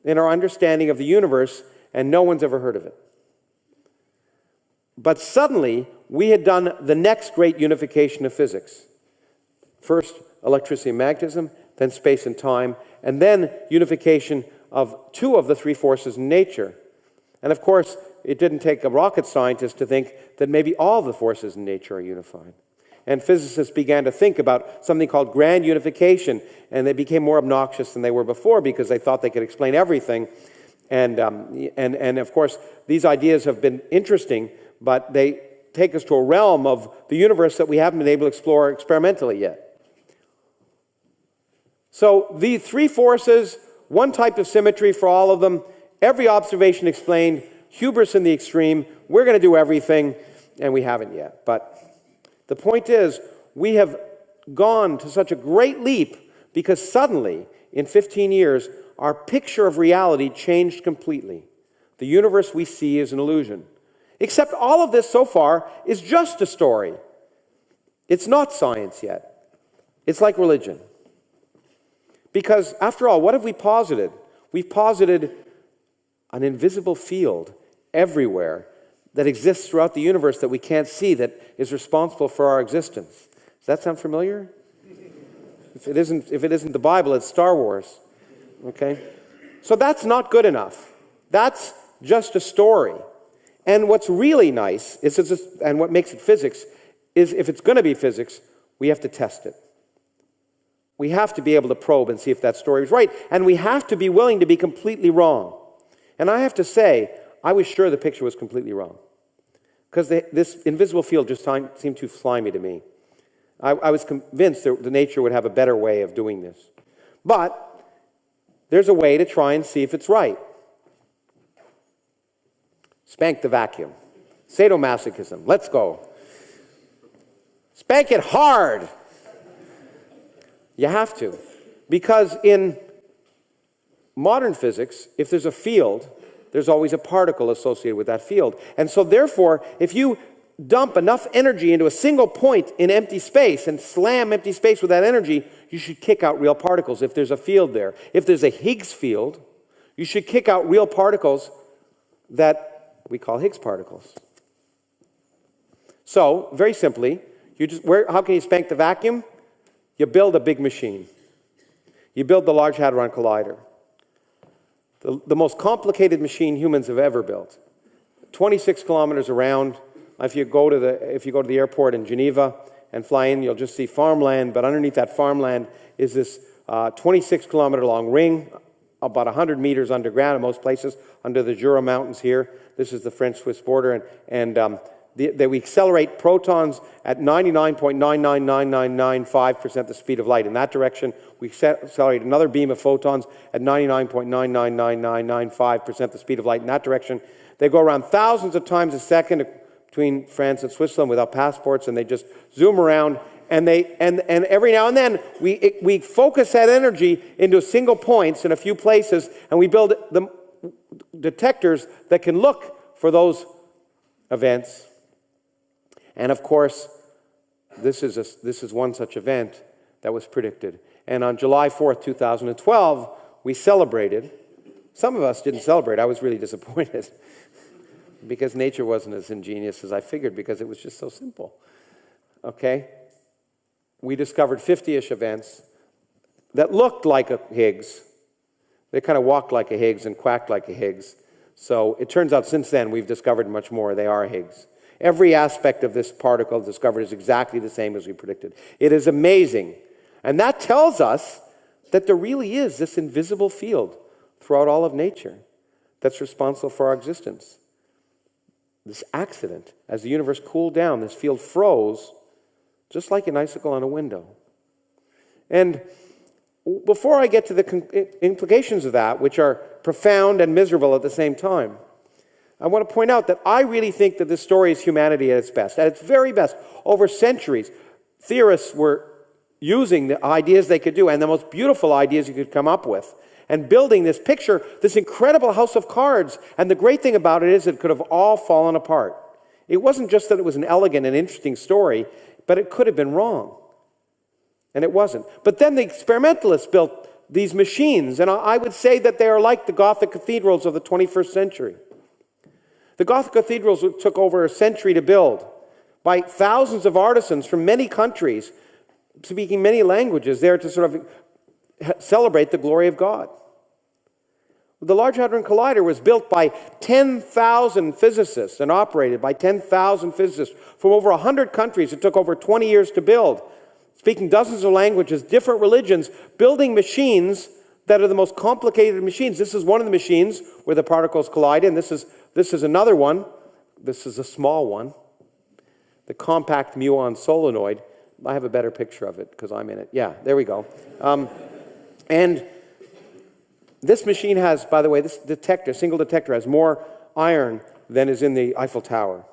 in our understanding of the universe, and no one's ever heard of it. But suddenly, we had done the next great unification of physics. First, electricity and magnetism, then space and time, and then unification of two of the three forces in nature. And of course, it didn't take a rocket scientist to think that maybe all the forces in nature are unified. And physicists began to think about something called grand unification, and they became more obnoxious than they were before because they thought they could explain everything. And of course, these ideas have been interesting, but they take us to a realm of the universe that we haven't been able to explore experimentally yet. So the three forces, one type of symmetry for all of them, every observation explained, hubris in the extreme, we're going to do everything, and we haven't yet. But the point is, we have gone to such a great leap because suddenly, in 15 years, our picture of reality changed completely. The universe we see is an illusion. Except all of this so far is just a story. It's not science yet. It's like religion. Because, after all, what have we posited? We've posited an invisible field everywhere that exists throughout the universe that we can't see, that is responsible for our existence. Does that sound familiar? If it isn't the Bible, it's Star Wars. Okay? So that's not good enough. That's just a story. And what's really nice, and what makes it physics, is if it's going to be physics, we have to test it. We have to be able to probe and see if that story is right. And we have to be willing to be completely wrong. And I have to say, I was sure the picture was completely wrong. Because this invisible field just seemed too slimy to me. I was convinced that the nature would have a better way of doing this. But there's a way to try and see if it's right. Spank the vacuum. Sadomasochism. Let's go. Spank it hard. You have to. Because in modern physics, if there's a field, there's always a particle associated with that field. And so therefore, if you dump enough energy into a single point in empty space and slam empty space with that energy, you should kick out real particles if there's a field there. If there's a Higgs field, you should kick out real particles that we call Higgs particles. So, very simply, how can you spank the vacuum? You build a big machine. You build the Large Hadron Collider. The most complicated machine humans have ever built. 26 kilometers around. If you go to the airport in Geneva and fly in, you'll just see farmland, but underneath that farmland is this 26-kilometer long ring, about 100 meters underground in most places, under the Jura Mountains here. This is the French-Swiss border, and we accelerate protons at 99.999995% the speed of light. In that direction, we accelerate another beam of photons at 99.999995% the speed of light in that direction. They go around thousands of times a second between France and Switzerland without passports, and they just zoom around, and every now and then we focus that energy into single points in a few places, and we build the detectors that can look for those events. And of course, this is one such event that was predicted. And on July 4th, 2012, we celebrated. Some of us didn't celebrate. I was really disappointed because nature wasn't as ingenious as I figured, because it was just so simple. Okay? We discovered 50-ish events that looked like a Higgs. They kind of walked like a Higgs and quacked like a Higgs. So it turns out since then we've discovered much more. They are Higgs. Every aspect of this particle discovered is exactly the same as we predicted. It is amazing. And that tells us that there really is this invisible field throughout all of nature that's responsible for our existence. This accident, as the universe cooled down, this field froze, just like an icicle on a window. And before I get to the implications of that, which are profound and miserable at the same time, I want to point out that I really think that this story is humanity at its best. At its very best, over centuries, theorists were using the ideas they could do, and the most beautiful ideas you could come up with, and building this picture, this incredible house of cards. And the great thing about it is it could have all fallen apart. It wasn't just that it was an elegant and interesting story, but it could have been wrong. And it wasn't. But then the experimentalists built these machines, and I would say that they are like the Gothic cathedrals of the 21st century. The Gothic cathedrals took over a century to build by thousands of artisans from many countries, speaking many languages, there to sort of celebrate the glory of God. The Large Hadron Collider was built by 10,000 physicists and operated by 10,000 physicists from over 100 countries. It took over 20 years to build, speaking dozens of languages, different religions, building machines that are the most complicated machines. This is one of the machines where the particles collide, and this is another one. This is a small one, the compact muon solenoid. I have a better picture of it because I'm in it. Yeah, there we go. And this machine has, by the way, this detector, single detector, has more iron than is in the Eiffel Tower.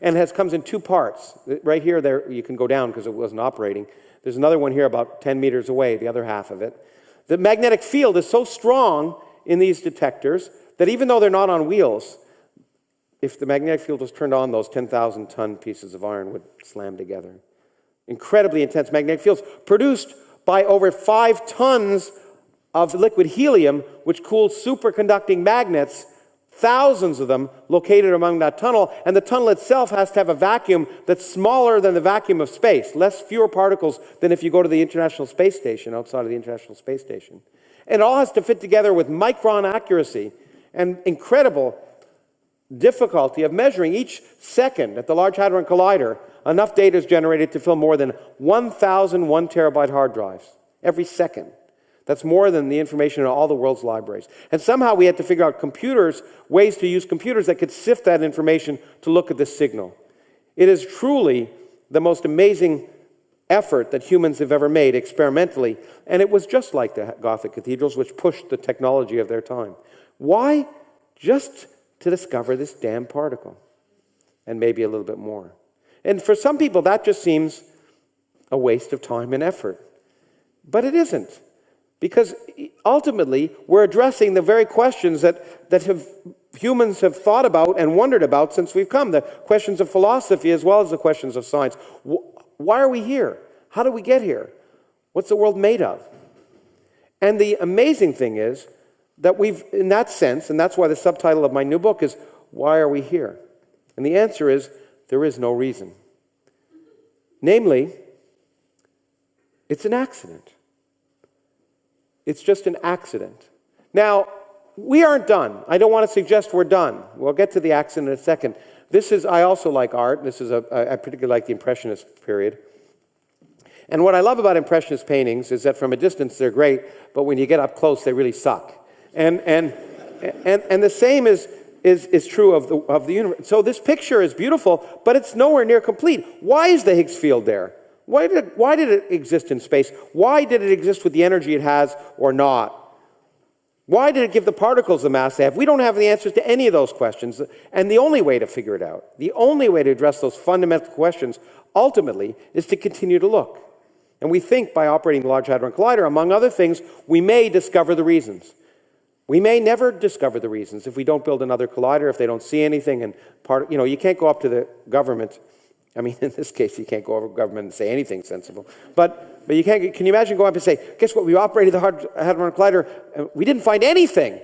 And comes in two parts. Right here, there you can go down because it wasn't operating. There's another one here about 10 meters away, the other half of it. The magnetic field is so strong in these detectors that even though they're not on wheels, if the magnetic field was turned on, those 10,000-ton pieces of iron would slam together. Incredibly intense magnetic fields produced by over 5 tons of liquid helium, which cools superconducting magnets, thousands of them located among that tunnel, and the tunnel itself has to have a vacuum that's smaller than the vacuum of space, fewer particles than if you go to the International Space Station, outside of the International Space Station. And it all has to fit together with micron accuracy and incredible difficulty of measuring each second at the Large Hadron Collider. Enough data is generated to fill more than 1,000 1-terabyte hard drives every second. That's more than the information in all the world's libraries. And somehow we had to figure out ways to use computers that could sift that information to look at this signal. It is truly the most amazing effort that humans have ever made experimentally, and it was just like the Gothic cathedrals, which pushed the technology of their time. Why? Just to discover this damn particle, and maybe a little bit more. And for some people, that just seems a waste of time and effort. But it isn't. Because ultimately, we're addressing the very questions that humans have thought about and wondered about since we've come, the questions of philosophy as well as the questions of science. Why are we here? How did we get here? What's the world made of? And the amazing thing is that we've, in that sense, and that's why the subtitle of my new book is, Why Are We Here? And the answer is, there is no reason. Namely, it's an accident. It's just an accident. Now, we aren't done. I don't want to suggest we're done. We'll get to the accident in a second. I also like art. I particularly like the Impressionist period. And what I love about Impressionist paintings is that from a distance they're great, but when you get up close they really suck. And the same is true of the universe. So this picture is beautiful, but it's nowhere near complete. Why is the Higgs field there? Why did it exist in space? Why did it exist with the energy it has or not? Why did it give the particles the mass they have? We don't have the answers to any of those questions. And the only way to figure it out, the only way to address those fundamental questions, ultimately, is to continue to look. And we think by operating the Large Hadron Collider, among other things, we may discover the reasons. We may never discover the reasons if we don't build another collider, if they don't see anything. And you can't go up to the government. I mean, in this case, you can't go over government and say anything sensible. But you can't. Can you imagine going up and say, guess what, we operated the Hadron Collider, and we didn't find anything.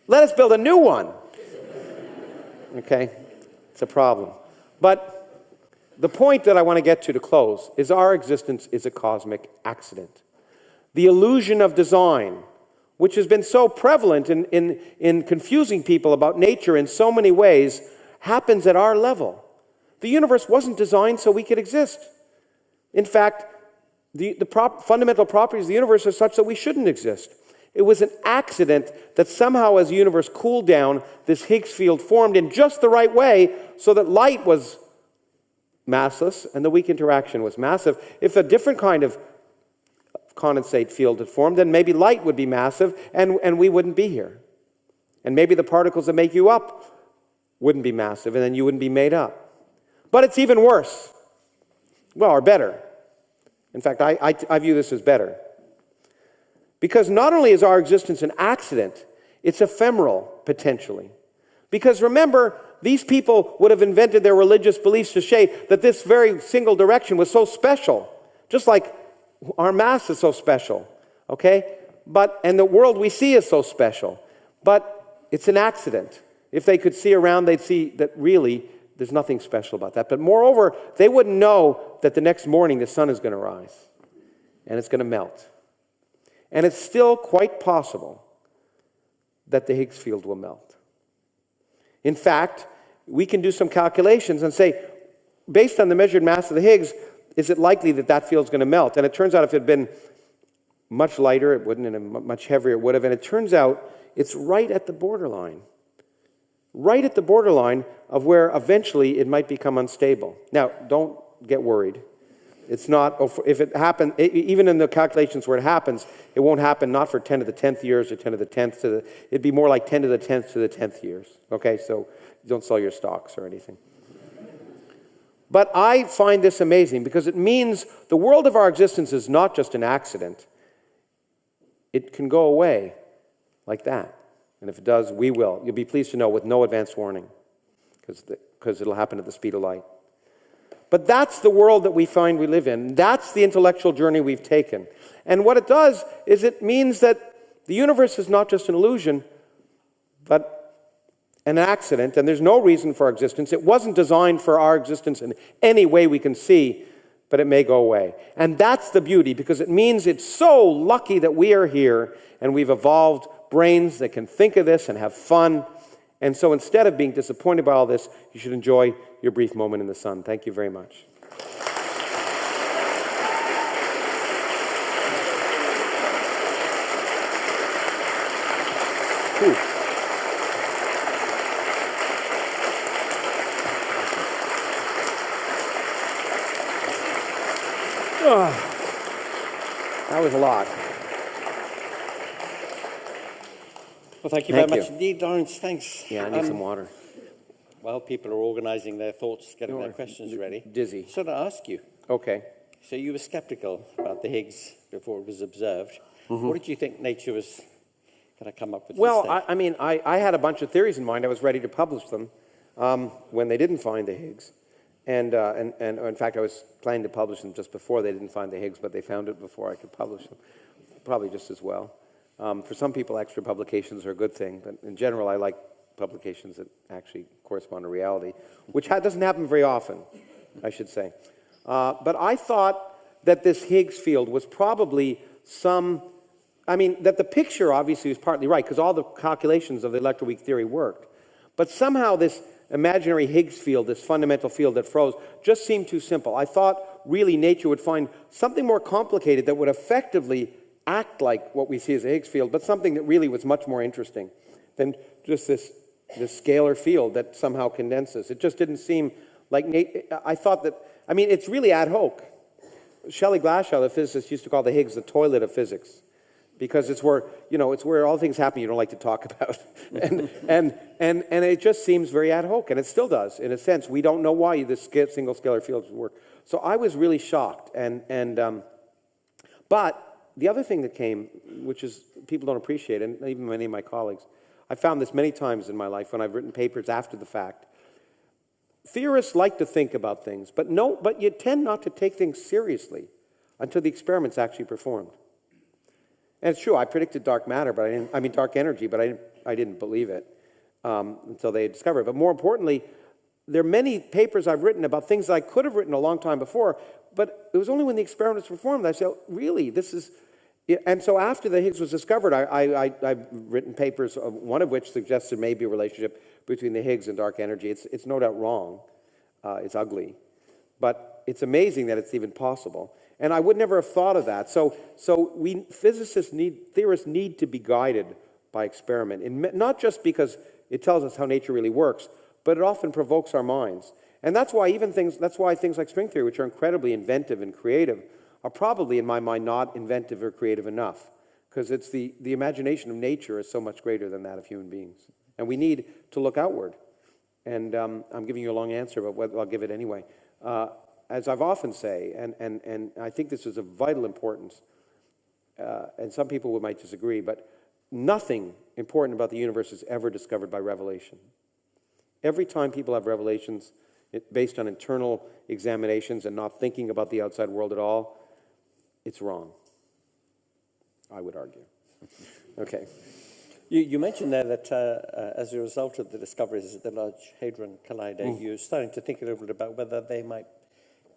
Let us build a new one. Okay? It's a problem. But the point that I want to get to close is our existence is a cosmic accident. The illusion of design, which has been so prevalent in confusing people about nature in so many ways, happens at our level. The universe wasn't designed so we could exist. In fact, the fundamental properties of the universe are such that we shouldn't exist. It was an accident that somehow as the universe cooled down, this Higgs field formed in just the right way so that light was massless and the weak interaction was massive. If a different kind of condensate field had formed, then maybe light would be massive and we wouldn't be here. And maybe the particles that make you up wouldn't be massive and then you wouldn't be made up. But it's even worse. Well, or better. In fact, I view this as better. Because not only is our existence an accident, it's ephemeral, potentially. Because remember, these people would have invented their religious beliefs to say that this very single direction was so special. Just like our mass is so special. Okay? And the world we see is so special. But it's an accident. If they could see around, they'd see that really there's nothing special about that. But moreover, they wouldn't know that the next morning the sun is going to rise and it's going to melt. And it's still quite possible that the Higgs field will melt. In fact, we can do some calculations and say, based on the measured mass of the Higgs, is it likely that that field's going to melt? And it turns out if it had been much lighter, it wouldn't, and much heavier, it would have. And it turns out it's right at the borderline. Right at the borderline of where eventually it might become unstable. Now, don't get worried. It's not, if it happens, even in the calculations where it happens, it won't happen not for 10 to the 10th years or 10 to the 10th to the, it'd be more like 10 to the 10th to the 10th years. Okay, so don't sell your stocks or anything. But I find this amazing because it means the world of our existence is not just an accident. It can go away like that. And if it does, we will. You'll be pleased to know with no advance warning because it'll happen at the speed of light. But that's the world that we find we live in. That's the intellectual journey we've taken. And what it does is it means that the universe is not just an illusion, but an accident, and there's no reason for our existence. It wasn't designed for our existence in any way we can see, but it may go away. And that's the beauty, because it means it's so lucky that we are here, and we've evolved brains that can think of this and have fun. And so instead of being disappointed by all this, you should enjoy your brief moment in the sun. Thank you very much. Whew. Oh, that was a lot. Well, thank you very much indeed, Lawrence. Thanks. Yeah, I need some water. Well, people are organizing their thoughts, getting their questions ready. Dizzy. So to ask you. Okay. So you were skeptical about the Higgs before it was observed. What did you think nature was going to come up with? Well, I had a bunch of theories in mind. I was ready to publish them when they didn't find the Higgs. And in fact, I was planning to publish them just before they didn't find the Higgs, but they found it before I could publish them. Probably just as well. For some people, extra publications are a good thing, but in general, I like publications that actually correspond to reality, which doesn't happen very often, I should say. But I thought that this Higgs field was probably that the picture obviously was partly right, because all the calculations of the electroweak theory worked. But somehow this imaginary Higgs field, this fundamental field that froze, just seemed too simple. I thought really nature would find something more complicated that would effectively act like what we see as a Higgs field, but something that really was much more interesting than just this scalar field that somehow condenses. It just didn't seem like I thought that, it's really ad hoc. Shelley Glashow, the physicist, used to call the Higgs the toilet of physics, because it's where all things happen you don't like to talk about. and it just seems very ad hoc, and it still does, in a sense. We don't know why this single scalar field would work. So I was really shocked. But the other thing that came, which is people don't appreciate, and even many of my colleagues, I found this many times in my life when I've written papers after the fact. Theorists like to think about things, but you tend not to take things seriously until the experiment's actually performed. And it's true, I predicted dark matter, but dark energy, but I didn't believe it until they discovered it. But more importantly, there are many papers I've written about things that I could have written a long time before, but it was only when the experiment was performed that I said, oh, really, this is... And so after the Higgs was discovered, I've written papers, one of which suggests there may be a relationship between the Higgs and dark energy. It's no doubt wrong. It's ugly. But it's amazing that it's even possible. And I would never have thought of that. So theorists need to be guided by experiment. And not just because it tells us how nature really works, but it often provokes our minds. And that's why things like string theory, which are incredibly inventive and creative, are probably, in my mind, not inventive or creative enough, because it's the imagination of nature is so much greater than that of human beings. And we need to look outward. And I'm giving you a long answer, but I'll give it anyway. As I've often say, and I think this is of vital importance, and some people might disagree, but nothing important about the universe is ever discovered by revelation. Every time people have revelations based on internal examinations and not thinking about the outside world at all, it's wrong, I would argue. Okay. You mentioned there that as a result of the discoveries of the Large Hadron Collider, you're starting to think a little bit about whether they might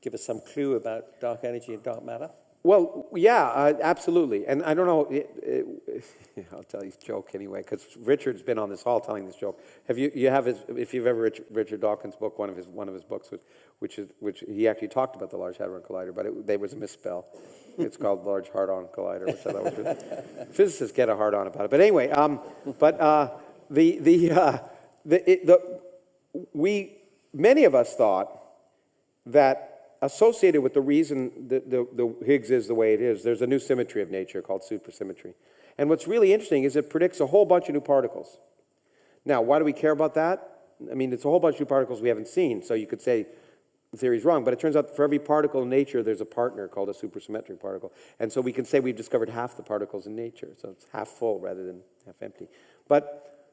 give us some clue about dark energy and dark matter. Well, yeah, absolutely. And I don't know, I'll tell you a joke anyway, because Richard's been on this hall telling this joke. If you've ever read Richard Dawkins' book, one of his books, which he actually talked about the Large Hadron Collider, but there was a misspell. It's called Large Hard-On Collider, which I thought was really, physicists get a hard-on about it. But anyway, many of us thought that associated with the reason the Higgs is the way it is, there's a new symmetry of nature called supersymmetry. And what's really interesting is it predicts a whole bunch of new particles. Now, why do we care about that? I mean, it's a whole bunch of new particles we haven't seen, so you could say the theory's wrong, but it turns out for every particle in nature, there's a partner called a supersymmetric particle. And so we can say we've discovered half the particles in nature, so it's half full rather than half empty. But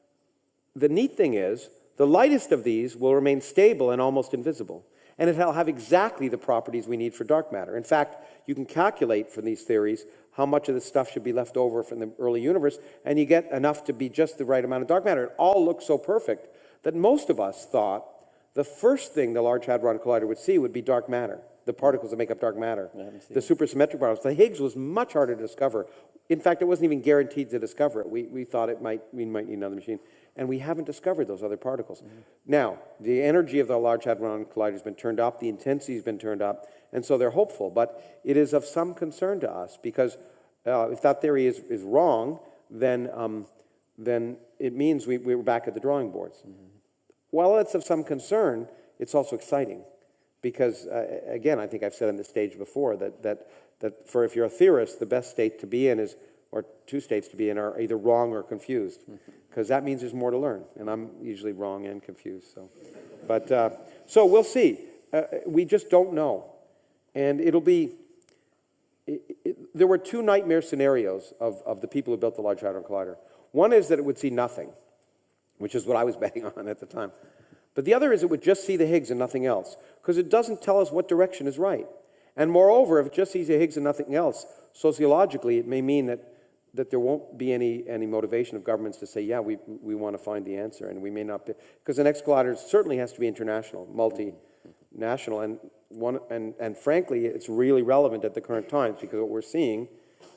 the neat thing is, the lightest of these will remain stable and almost invisible. And it'll have exactly the properties we need for dark matter. In fact, you can calculate from these theories how much of this stuff should be left over from the early universe, and you get enough to be just the right amount of dark matter. It all looks so perfect that most of us thought the first thing the Large Hadron Collider would see would be dark matter, the particles that make up dark matter, the supersymmetric particles. The Higgs was much harder to discover. In fact, it wasn't even guaranteed to discover it. We thought we might need another machine. And we haven't discovered those other particles. Now, the energy of the Large Hadron Collider has been turned up, the intensity has been turned up, and so they're hopeful. But it is of some concern to us, because if that theory is wrong, then it means we're back at the drawing boards. While it's of some concern, it's also exciting. Because, again, I think I've said on this stage before that if you're a theorist, the best state to be in is, or two states to be in, are either wrong or confused. Because that means there's more to learn, and I'm usually wrong and confused. So we'll see. We just don't know, and it'll be. There were two nightmare scenarios of the people who built the Large Hadron Collider. One is that it would see nothing, which is what I was betting on at the time. But the other is it would just see the Higgs and nothing else, because it doesn't tell us what direction is right. And moreover, if it just sees the Higgs and nothing else, sociologically, it may mean that there won't be any motivation of governments to say, yeah, we want to find the answer, and we may not be, because the next collider certainly has to be international, multinational, and frankly, it's really relevant at the current times, because what we're seeing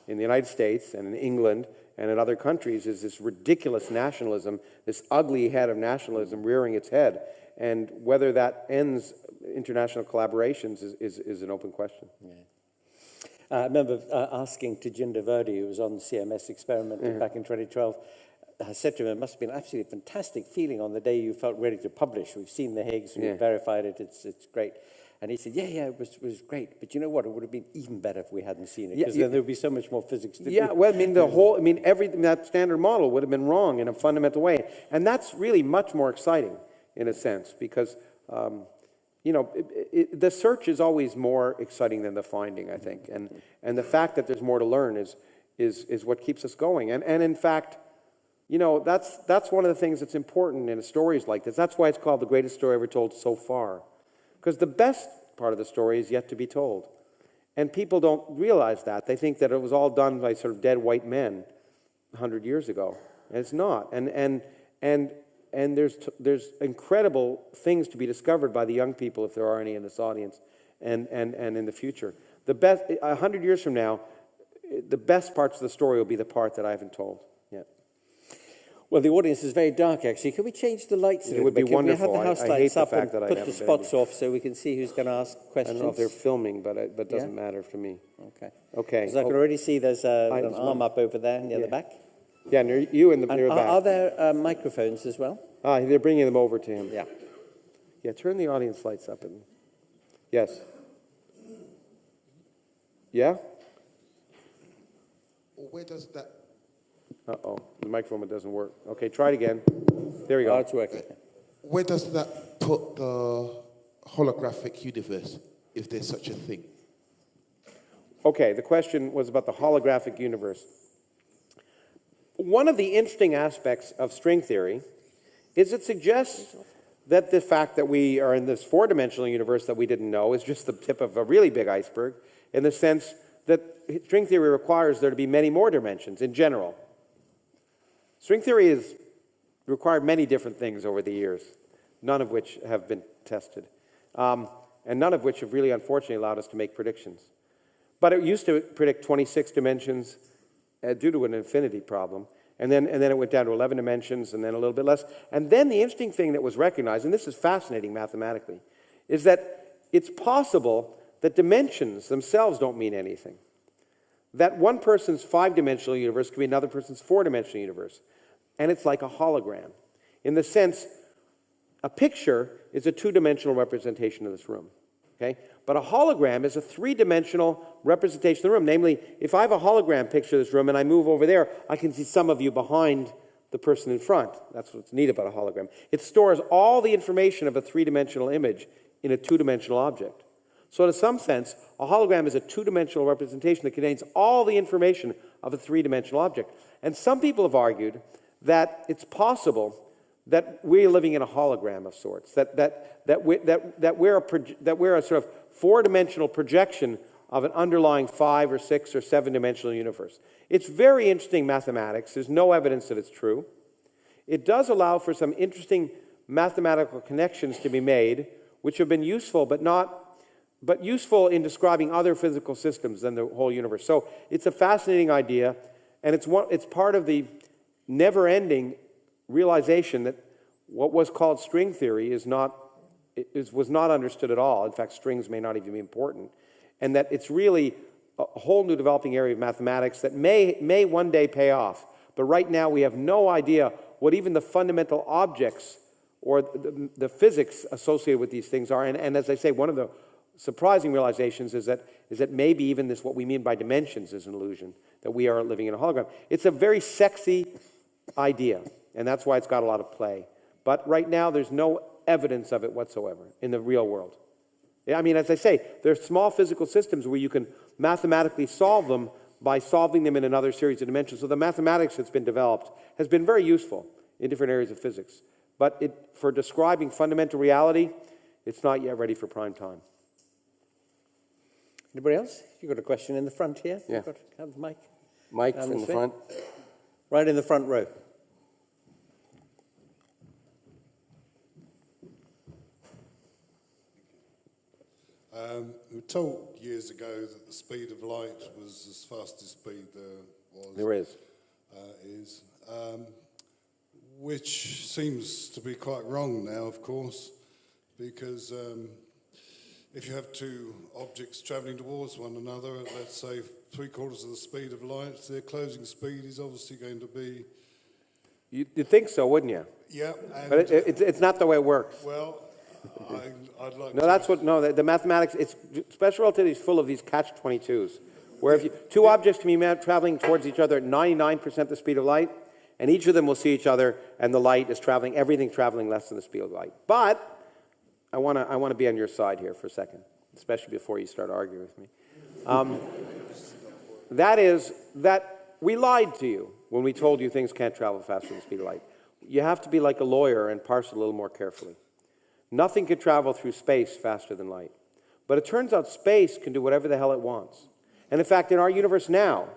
in the United States and in England and in other countries is this ridiculous nationalism, this ugly head of nationalism rearing its head, and whether that ends international collaborations is an open question. Yeah. I remember asking Tejinder Verdi, who was on the CMS experiment back in 2012, I said to him, it must have been an absolutely fantastic feeling on the day you felt ready to publish. We've seen the Higgs, we've verified it, it's great. And he said, yeah, it was great. But you know what? It would have been even better if we hadn't seen it, because then there would be so much more physics to do. Yeah, well, I mean, everything, that standard model would have been wrong in a fundamental way. And that's really much more exciting, in a sense, because the search is always more exciting than the finding, I think. And the fact that there's more to learn is what keeps us going. And in fact, that's one of the things that's important in stories like this. That's why it's called the greatest story ever told so far. Because the best part of the story is yet to be told. And people don't realize that. They think that it was all done by sort of dead white men 100 years ago. And it's not. And there's incredible things to be discovered by the young people, if there are any in this audience, and in the future. 100 years from now, the best parts of the story will be the part that I haven't told yet. Well, the audience is very dark, actually. Can we change the lights a little bit? It would be wonderful. Can we have the house lights up and put the spots off so we can see who's going to ask questions? I don't know if they're filming, but it doesn't matter to me. Okay. Okay. Because I can already see there's an arm up over there near the back. Yeah, near you in the near back. Are there microphones as well? They're bringing them over to him. Yeah. Yeah, turn the audience lights up. Yes. Yeah? Where does that... Uh-oh, the microphone doesn't work. Okay, try it again. There we go. Oh, it's working. Where does that put the holographic universe, if there's such a thing? Okay, the question was about the holographic universe. One of the interesting aspects of string theory is it suggests that the fact that we are in this four-dimensional universe that we didn't know is just the tip of a really big iceberg, in the sense that string theory requires there to be many more dimensions in general. String theory has required many different things over the years, none of which have been tested, and none of which have really, unfortunately, allowed us to make predictions. But it used to predict 26 dimensions due to an infinity problem, and then it went down to 11 dimensions, and then a little bit less. And then the interesting thing that was recognized, and this is fascinating mathematically, is that it's possible that dimensions themselves don't mean anything. That one person's 5-dimensional universe could be another person's 4-dimensional universe. And it's like a hologram. In the sense, a picture is a 2-dimensional representation of this room. Okay? But a hologram is a 3-dimensional representation of the room. Namely, if I have a hologram picture of this room and I move over there, I can see some of you behind the person in front. That's what's neat about a hologram. It stores all the information of a 3-dimensional image in a 2-dimensional object. So in some sense, a hologram is a 2-dimensional representation that contains all the information of a 3-dimensional object. And some people have argued that it's possible that we're living in a hologram of sorts, that we're a sort of 4-dimensional projection of an underlying 5 or 6 or 7-dimensional universe. It's very interesting mathematics. There's no evidence that it's true. It does allow for some interesting mathematical connections to be made, which have been useful, but useful in describing other physical systems than the whole universe. So it's a fascinating idea, and it's part of the never-ending realization that what was called string theory was not understood at all. In fact, strings may not even be important, and that it's really a whole new developing area of mathematics that may one day pay off. But right now, we have no idea what even the fundamental objects or the physics associated with these things are. And as I say, one of the surprising realizations is that maybe even this, what we mean by dimensions, is an illusion, that we are living in a hologram. It's a very sexy idea, and that's why it's got a lot of play. But right now, there's no evidence of it whatsoever in the real world. I mean, as I say, there's small physical systems where you can mathematically solve them by solving them in another series of dimensions. So the mathematics that's been developed has been very useful in different areas of physics. But for describing fundamental reality, it's not yet ready for prime time. Anybody else? You've got a question in the front here? Yeah. Have the mic. Mike from the front. Right in the front row. We were told years ago that the speed of light was as fastest speed there was. There is. Which seems to be quite wrong now, of course, because if you have two objects travelling towards one another at, let's say, 3/4 of the speed of light, their closing speed is obviously going to be... You'd think so, wouldn't you? Yeah. And but it's not the way it works. Well, I'd like No, to... that's what, no, the mathematics, special relativity is full of these catch-22s, where if two objects can be traveling towards each other at 99% the speed of light, and each of them will see each other, and the light is traveling, everything traveling less than the speed of light. But I want to be on your side here for a second, especially before you start arguing with me. That is that we lied to you when we told you things can't travel faster than the speed of light. You have to be like a lawyer and parse it a little more carefully. Nothing can travel through space faster than light. But it turns out space can do whatever the hell it wants. And in fact, in our universe now,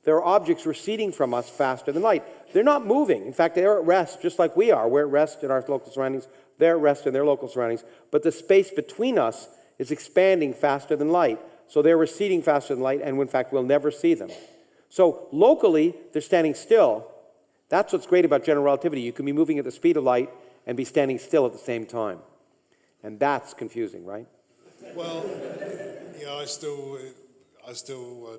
there are objects receding from us faster than light. They're not moving. In fact, they're at rest just like we are. We're at rest in our local surroundings. They're at rest in their local surroundings. But the space between us is expanding faster than light. So they're receding faster than light, and in fact, we'll never see them. So locally, they're standing still. That's what's great about general relativity. You can be moving at the speed of light and be standing still at the same time. And that's confusing, right? Well, yeah, I still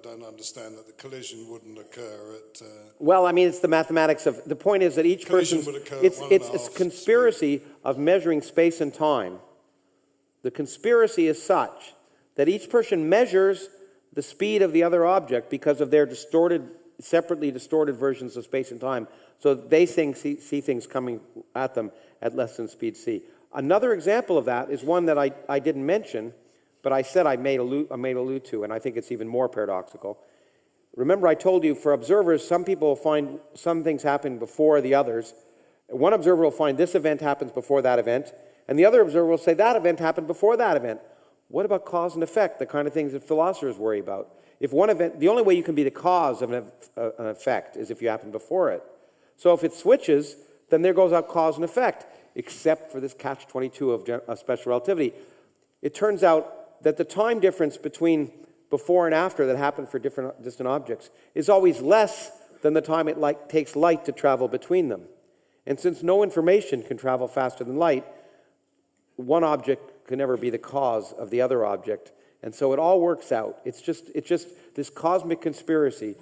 don't understand that the collision wouldn't occur at... Well, I mean, it's the mathematics of... The point is that each person... It's a conspiracy of measuring space and time. The conspiracy is such that each person measures the speed of the other object because of their separately distorted versions of space and time. So they see things coming at them at less than speed c. Another example of that is one that I didn't mention, but I said I made allude to, and I think it's even more paradoxical. Remember, I told you, for observers, some people will find some things happen before the others. One observer will find this event happens before that event, and the other observer will say that event happened before that event. What about cause and effect, the kind of things that philosophers worry about? If one event, the only way you can be the cause of an effect is if you happen before it. So if it switches, then there goes out cause and effect, except for this catch-22 of special relativity. It turns out that the time difference between before and after that happened for different distant objects is always less than the time it takes light to travel between them. And since no information can travel faster than light, one object can never be the cause of the other object. And so it all works out. It's just this cosmic conspiracy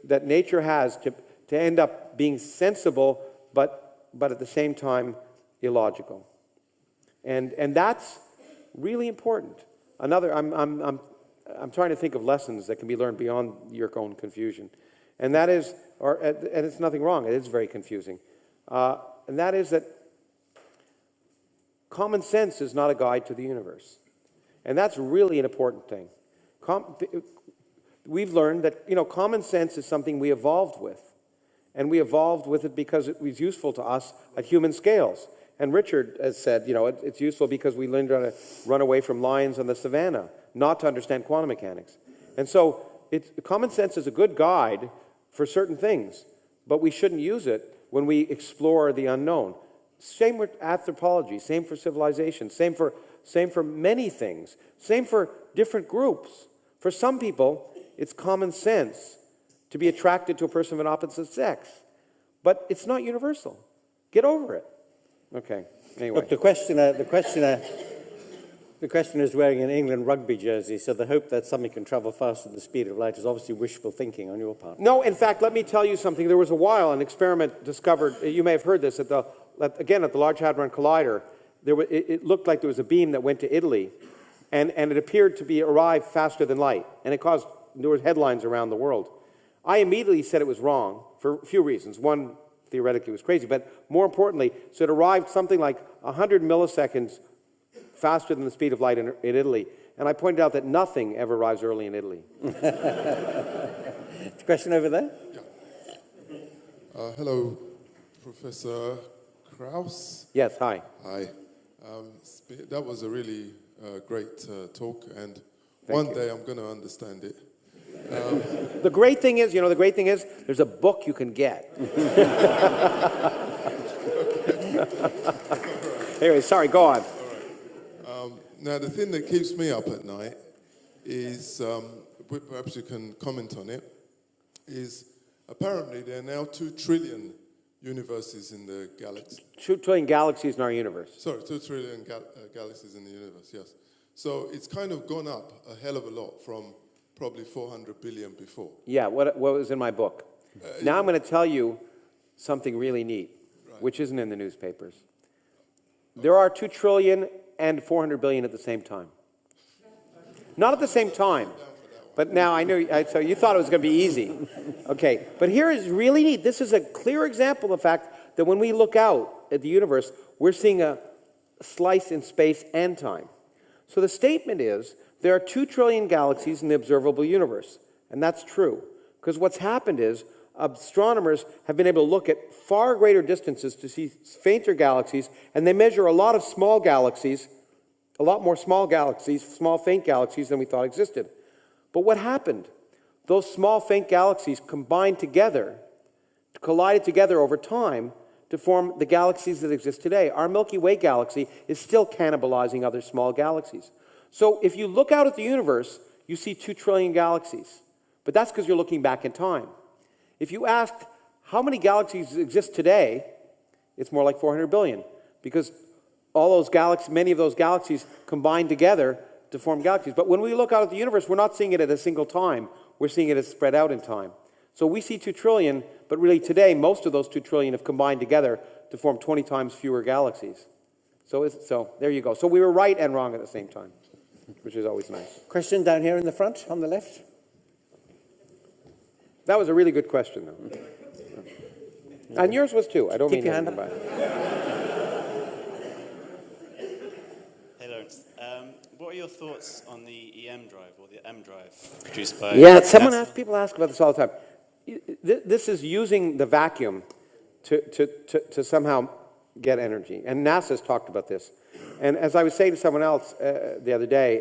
that nature has to end up being sensible, but at the same time illogical. And that's really important. I'm trying to think of lessons that can be learned beyond your own confusion. And that is, and it's nothing wrong, it is very confusing. And that is that common sense is not a guide to the universe. And that's really an important thing. We've learned that, common sense is something we evolved with. And we evolved with it because it was useful to us at human scales. And Richard has said, it's useful because we learned how to run away from lions on the savannah, not to understand quantum mechanics. And so common sense is a good guide for certain things, but we shouldn't use it when we explore the unknown. Same with anthropology, same for civilization, same for many things, same for different groups. For some people, it's common sense to be attracted to a person of an opposite sex, but it's not universal. Get over it. Okay, anyway. Look, the questioner is wearing an England rugby jersey, so the hope that something can travel faster than the speed of light is obviously wishful thinking on your part. No, in fact, let me tell you something. There was a while an experiment discovered, you may have heard this, at the Large Hadron Collider, it looked like there was a beam that went to Italy, and it appeared to arrive faster than light, and there were headlines around the world. I immediately said it was wrong for a few reasons. One, theoretically, it was crazy, but more importantly, so it arrived something like 100 milliseconds faster than the speed of light in Italy. And I pointed out that nothing ever arrives early in Italy. Question over there? Yeah. Hello, Professor Krauss. Yes, hi. Hi. That was a really great talk, and one day I'm going to understand it. The great thing is, there's a book you can get. Anyway, sorry, go on. Now, the thing that keeps me up at night is, perhaps you can comment on it, is apparently there are now 2 trillion universes in the galaxy. 2 trillion galaxies in our universe. Sorry, 2 trillion galaxies in the universe, yes. So it's kind of gone up a hell of a lot from probably 400 billion before. Yeah, what was in my book. Now I'm going to tell you something really neat, which isn't in the newspapers. There are 2 trillion and 400 billion at the same time. Not at the same time, but now I knew, so you thought it was going to be easy. Okay, but here is really neat. This is a clear example of the fact that when we look out at the universe, we're seeing a slice in space and time. So the statement is, there are 2 trillion galaxies in the observable universe, and that's true. Because what's happened is, astronomers have been able to look at far greater distances to see fainter galaxies, and they measure a lot of small galaxies, a lot more small galaxies, small faint galaxies than we thought existed. But what happened? Those small faint galaxies combined together, collided together over time to form the galaxies that exist today. Our Milky Way galaxy is still cannibalizing other small galaxies. So if you look out at the universe, you see 2 trillion galaxies. But that's because you're looking back in time. If you ask how many galaxies exist today, it's more like 400 billion, because all those galaxies, many of those galaxies combine together to form galaxies. But when we look out at the universe, we're not seeing it at a single time. We're seeing it as spread out in time. So we see 2 trillion, but really today, most of those 2 trillion have combined together to form 20 times fewer galaxies. So there you go. So we were right and wrong at the same time, which is always nice. Question down here in the front, on the left. That was a really good question, though. And yours was too. I don't Keep mean your anything hand by up. it. Hey, Lawrence. What are your thoughts on the EM drive, or the M drive, produced by Yeah, NASA? people ask about this all the time. This is using the vacuum to somehow get energy. And NASA's talked about this. And as I was saying to someone else the other day,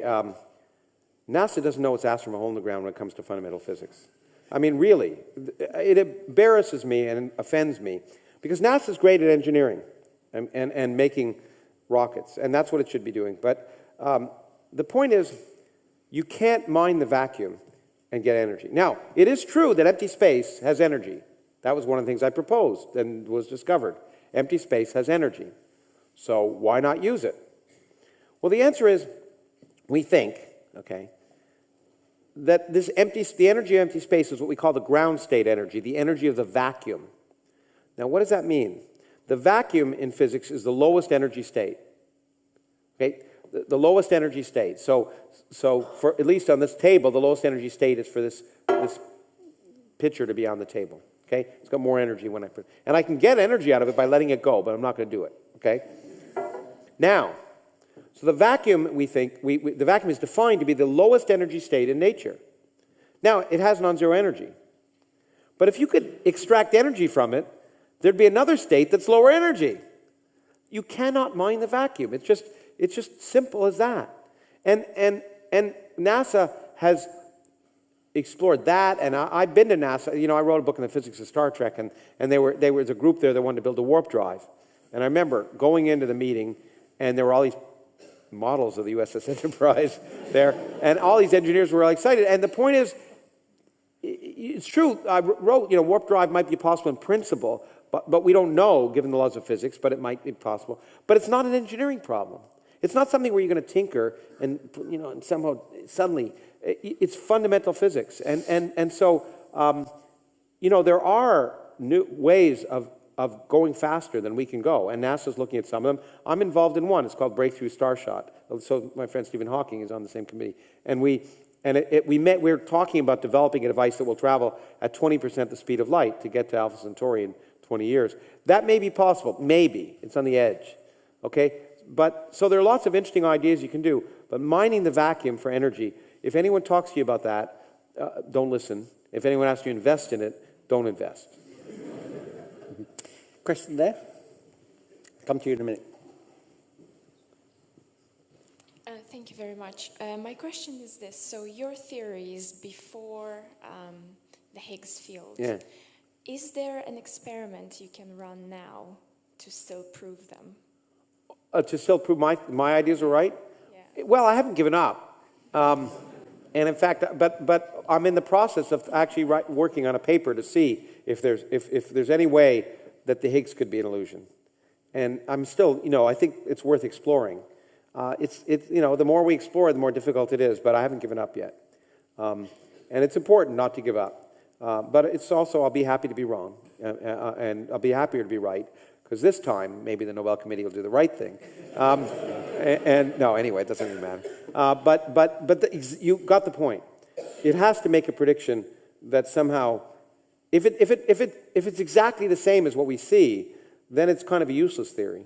NASA doesn't know its ass from a hole in the ground when it comes to fundamental physics. I mean, really, it embarrasses me and offends me because NASA's great at engineering and making rockets, and that's what it should be doing. But the point is, you can't mine the vacuum and get energy. Now, it is true that empty space has energy. That was one of the things I proposed and was discovered. Empty space has energy. So why not use it? Well, the answer is, we think, okay, that the energy of empty space is what we call the ground state energy, the energy of the vacuum. Now, what does that mean? The vacuum in physics is the lowest energy state. Okay, the lowest energy state. So for at least on this table, the lowest energy state is for this pitcher to be on the table. Okay, it's got more energy when I put, and I can get energy out of it by letting it go, but I'm not going to do it. Okay. Now, so the vacuum, we think, the vacuum is defined to be the lowest energy state in nature. Now, it has non-zero energy. But if you could extract energy from it, there'd be another state that's lower energy. You cannot mine the vacuum. It's just simple as that. And NASA has explored that, and I've been to NASA. You know, I wrote a book on the physics of Star Trek, and there was a group there that wanted to build a warp drive. And I remember going into the meeting, and there were all these models of the USS Enterprise there, and all these engineers were excited. And the point is, it's true, I wrote, you know, warp drive might be possible in principle, but we don't know, given the laws of physics, but it might be possible. But it's not an engineering problem. It's not something where you're going to tinker and, you know, and somehow, suddenly, it's fundamental physics. And so, you know, there are new ways of going faster than we can go, and NASA's looking at some of them. I'm involved in one. It's called Breakthrough Starshot. So my friend Stephen Hawking is on the same committee. And we were talking about developing a device that will travel at 20% the speed of light to get to Alpha Centauri in 20 years. That may be possible. Maybe. It's on the edge. Okay? But so there are lots of interesting ideas you can do. But mining the vacuum for energy, if anyone talks to you about that, don't listen. If anyone asks you to invest in it, don't invest. Question there? Come to you in a minute. Thank you very much. My question is this. So your theories before the Higgs field, Yeah. is there an experiment you can run now to still prove them? To still prove my ideas are right? Yeah. Well, I haven't given up. And in fact, but I'm in the process of actually working on a paper to see if there's any way that the Higgs could be an illusion. And I'm still, you know, I think it's worth exploring. You know, the more we explore, the more difficult it is, but I haven't given up yet. And it's important not to give up. But it's also, I'll be happy to be wrong, and I'll be happier to be right, because this time, maybe the Nobel Committee will do the right thing. And no, anyway, it doesn't even matter. You got the point. It has to make a prediction that somehow, if it's exactly the same as what we see, then it's kind of a useless theory,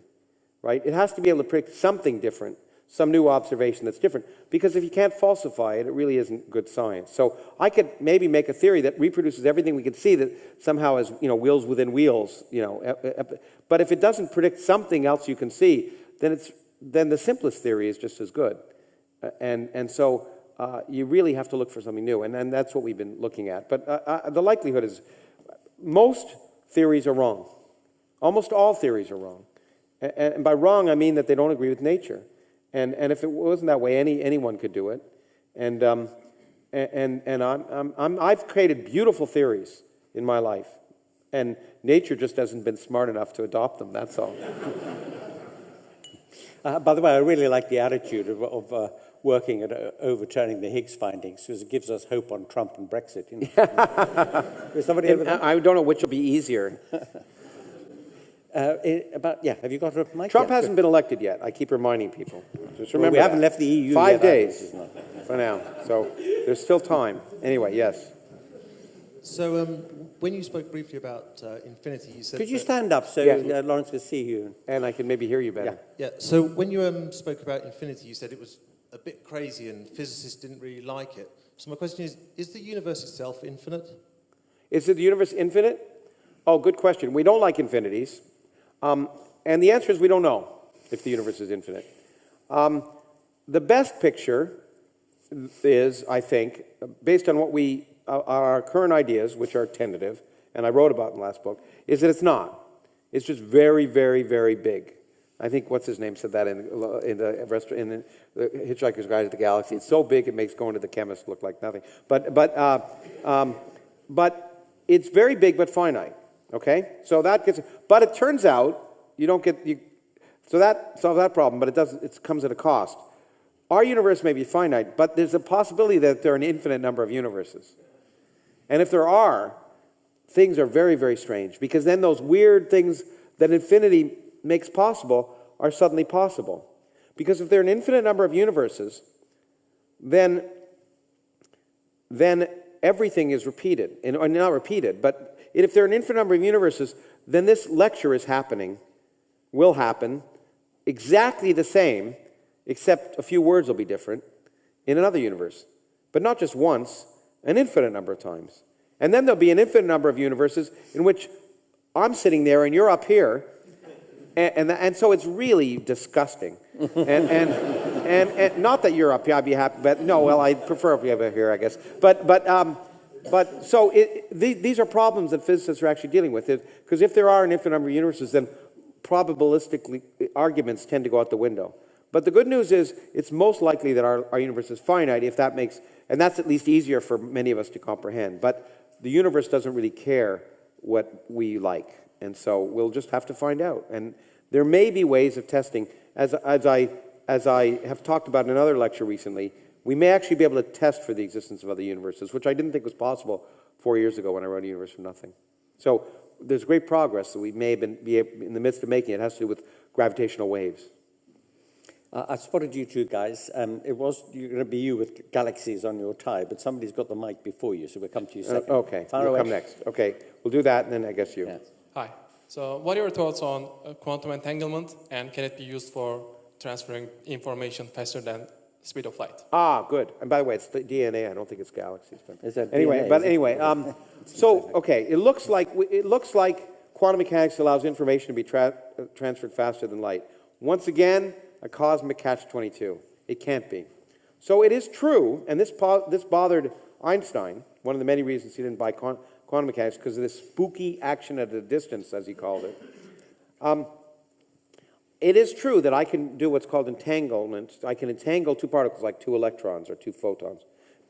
right? It has to be able to predict something different, some new observation that's different, because if you can't falsify it, it really isn't good science. So I could maybe make a theory that reproduces everything we can see that somehow is, you know, wheels within wheels, you know. But if it doesn't predict something else you can see, then the simplest theory is just as good. And so you really have to look for something new, and that's what we've been looking at. But the likelihood is most theories are wrong. Almost all theories are wrong. And by wrong, I mean that they don't agree with nature. And if it wasn't that way, anyone could do it. And I've created beautiful theories in my life, and nature just hasn't been smart enough to adopt them. That's all. By the way, I really like the attitude of working at overturning the Higgs findings, because it gives us hope on Trump and Brexit. You know? Somebody over there? I don't know which will be easier. Have you got a mic? Trump hasn't been elected yet. I keep reminding people. Just remember, we haven't left the EU 5 yet, days for now, so there's still time. Anyway, yes. So when you spoke briefly about infinity, you said... Could you stand up so Lawrence can see you? And I can maybe hear you better. Yeah, so when you spoke about infinity, you said it was a bit crazy and physicists didn't really like it. So my question is the universe itself infinite? Is the universe infinite? Oh, good question. We don't like infinities. And the answer is we don't know if the universe is infinite. The best picture is, I think, based on what we our current ideas, which are tentative, and I wrote about in the last book, is that it's not. It's just very, very, very big. I think what's his name said that in the Hitchhiker's Guide to the Galaxy. It's so big it makes going to the chemist look like nothing. But it's very big but finite. Okay, so that gets. But it turns out you don't get you. So that solves that problem, but it doesn't. It comes at a cost. Our universe may be finite, but there's a possibility that there are an infinite number of universes. And if there are, things are very, very strange, because then those weird things that infinity makes possible are suddenly possible. Because if there are an infinite number of universes, then everything is repeated. Or not repeated, but if there are an infinite number of universes, then this lecture is happening, will happen, exactly the same, except a few words will be different, in another universe. But not just once, an infinite number of times. And then there'll be an infinite number of universes in which I'm sitting there and you're up here, and so it's really disgusting. And not that you're up here, I'd be happy, but no, well, I prefer up here, I guess. But so these are problems that physicists are actually dealing with. Because if there are an infinite number of universes, then probabilistic arguments tend to go out the window. But the good news is it's most likely that our universe is finite, if that makes, and that's at least easier for many of us to comprehend. But the universe doesn't really care what we like, and so we'll just have to find out. And there may be ways of testing, as I have talked about in another lecture recently. We may actually be able to test for the existence of other universes, which I didn't think was possible 4 years ago when I wrote A Universe from Nothing. So there's great progress that we may be in the midst of making. It has to do with gravitational waves. I spotted you two guys. You're going to be you with galaxies on your tie, but somebody's got the mic before you, so we'll come to you second. Okay, you'll come next. Okay, we'll do that, and then I guess you. Yeah. Hi. So what are your thoughts on quantum entanglement, and can it be used for transferring information faster than speed of light? Ah, good. And by the way, it's the DNA. I don't think it's galaxies. But Is that anyway, DNA, but anyway, so okay, it looks like quantum mechanics allows information to be transferred faster than light. Once again, a cosmic catch-22. It can't be. So it is true, and this bothered Einstein. One of the many reasons he didn't buy quantum mechanics, because of this spooky action at a distance, as he called it. It is true that I can do what's called entanglement. I can entangle two particles, like two electrons or two photons,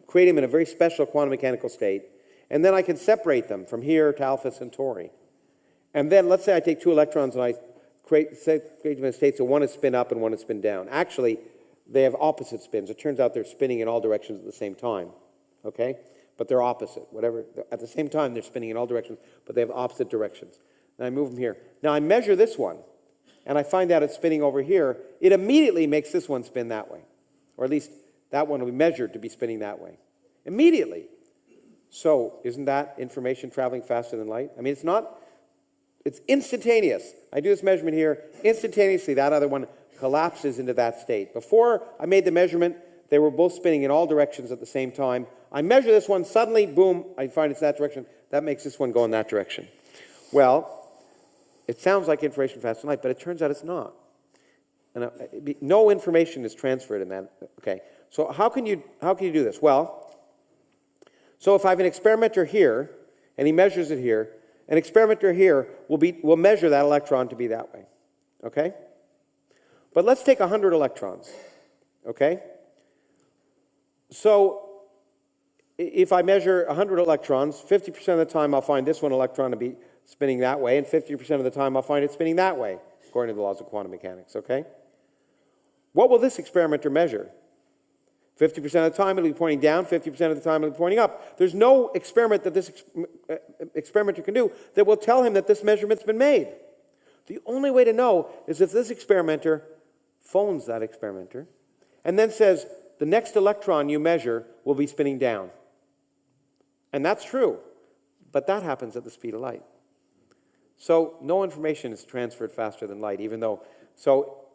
create them in a very special quantum mechanical state, and then I can separate them from here to Alpha Centauri. And then let's say I take two electrons and I create them in a state so one is spin up and one is spin down. Actually, they have opposite spins. It turns out they're spinning in all directions at the same time, okay? But they're opposite. At the same time, they're spinning in all directions, but they have opposite directions. And I move them here. Now, I measure this one, and I find out it's spinning over here. It immediately makes this one spin that way. Or at least that one will be measured to be spinning that way. Immediately. So, isn't that information traveling faster than light? I mean, it's instantaneous. I do this measurement here, instantaneously that other one collapses into that state. Before I made the measurement, they were both spinning in all directions at the same time. I measure this one, suddenly, boom, I find it's that direction. That makes this one go in that direction. Well, it sounds like information faster than light, but it turns out it's not. And no information is transferred in that. Okay, so how can you do this? Well, so if I have an experimenter here, and he measures it here, an experimenter here will measure that electron to be that way, okay? But let's take 100 electrons, okay? So if I measure 100 electrons, 50% of the time I'll find this one electron to be spinning that way, and 50% of the time I'll find it spinning that way, according to the laws of quantum mechanics, okay? What will this experimenter measure? 50% of the time it'll be pointing down, 50% of the time it'll be pointing up. There's no experiment that this experimenter can do that will tell him that this measurement's been made. The only way to know is if this experimenter phones that experimenter and then says, the next electron you measure will be spinning down. And that's true, but that happens at the speed of light. So no information is transferred faster than light, even though, so,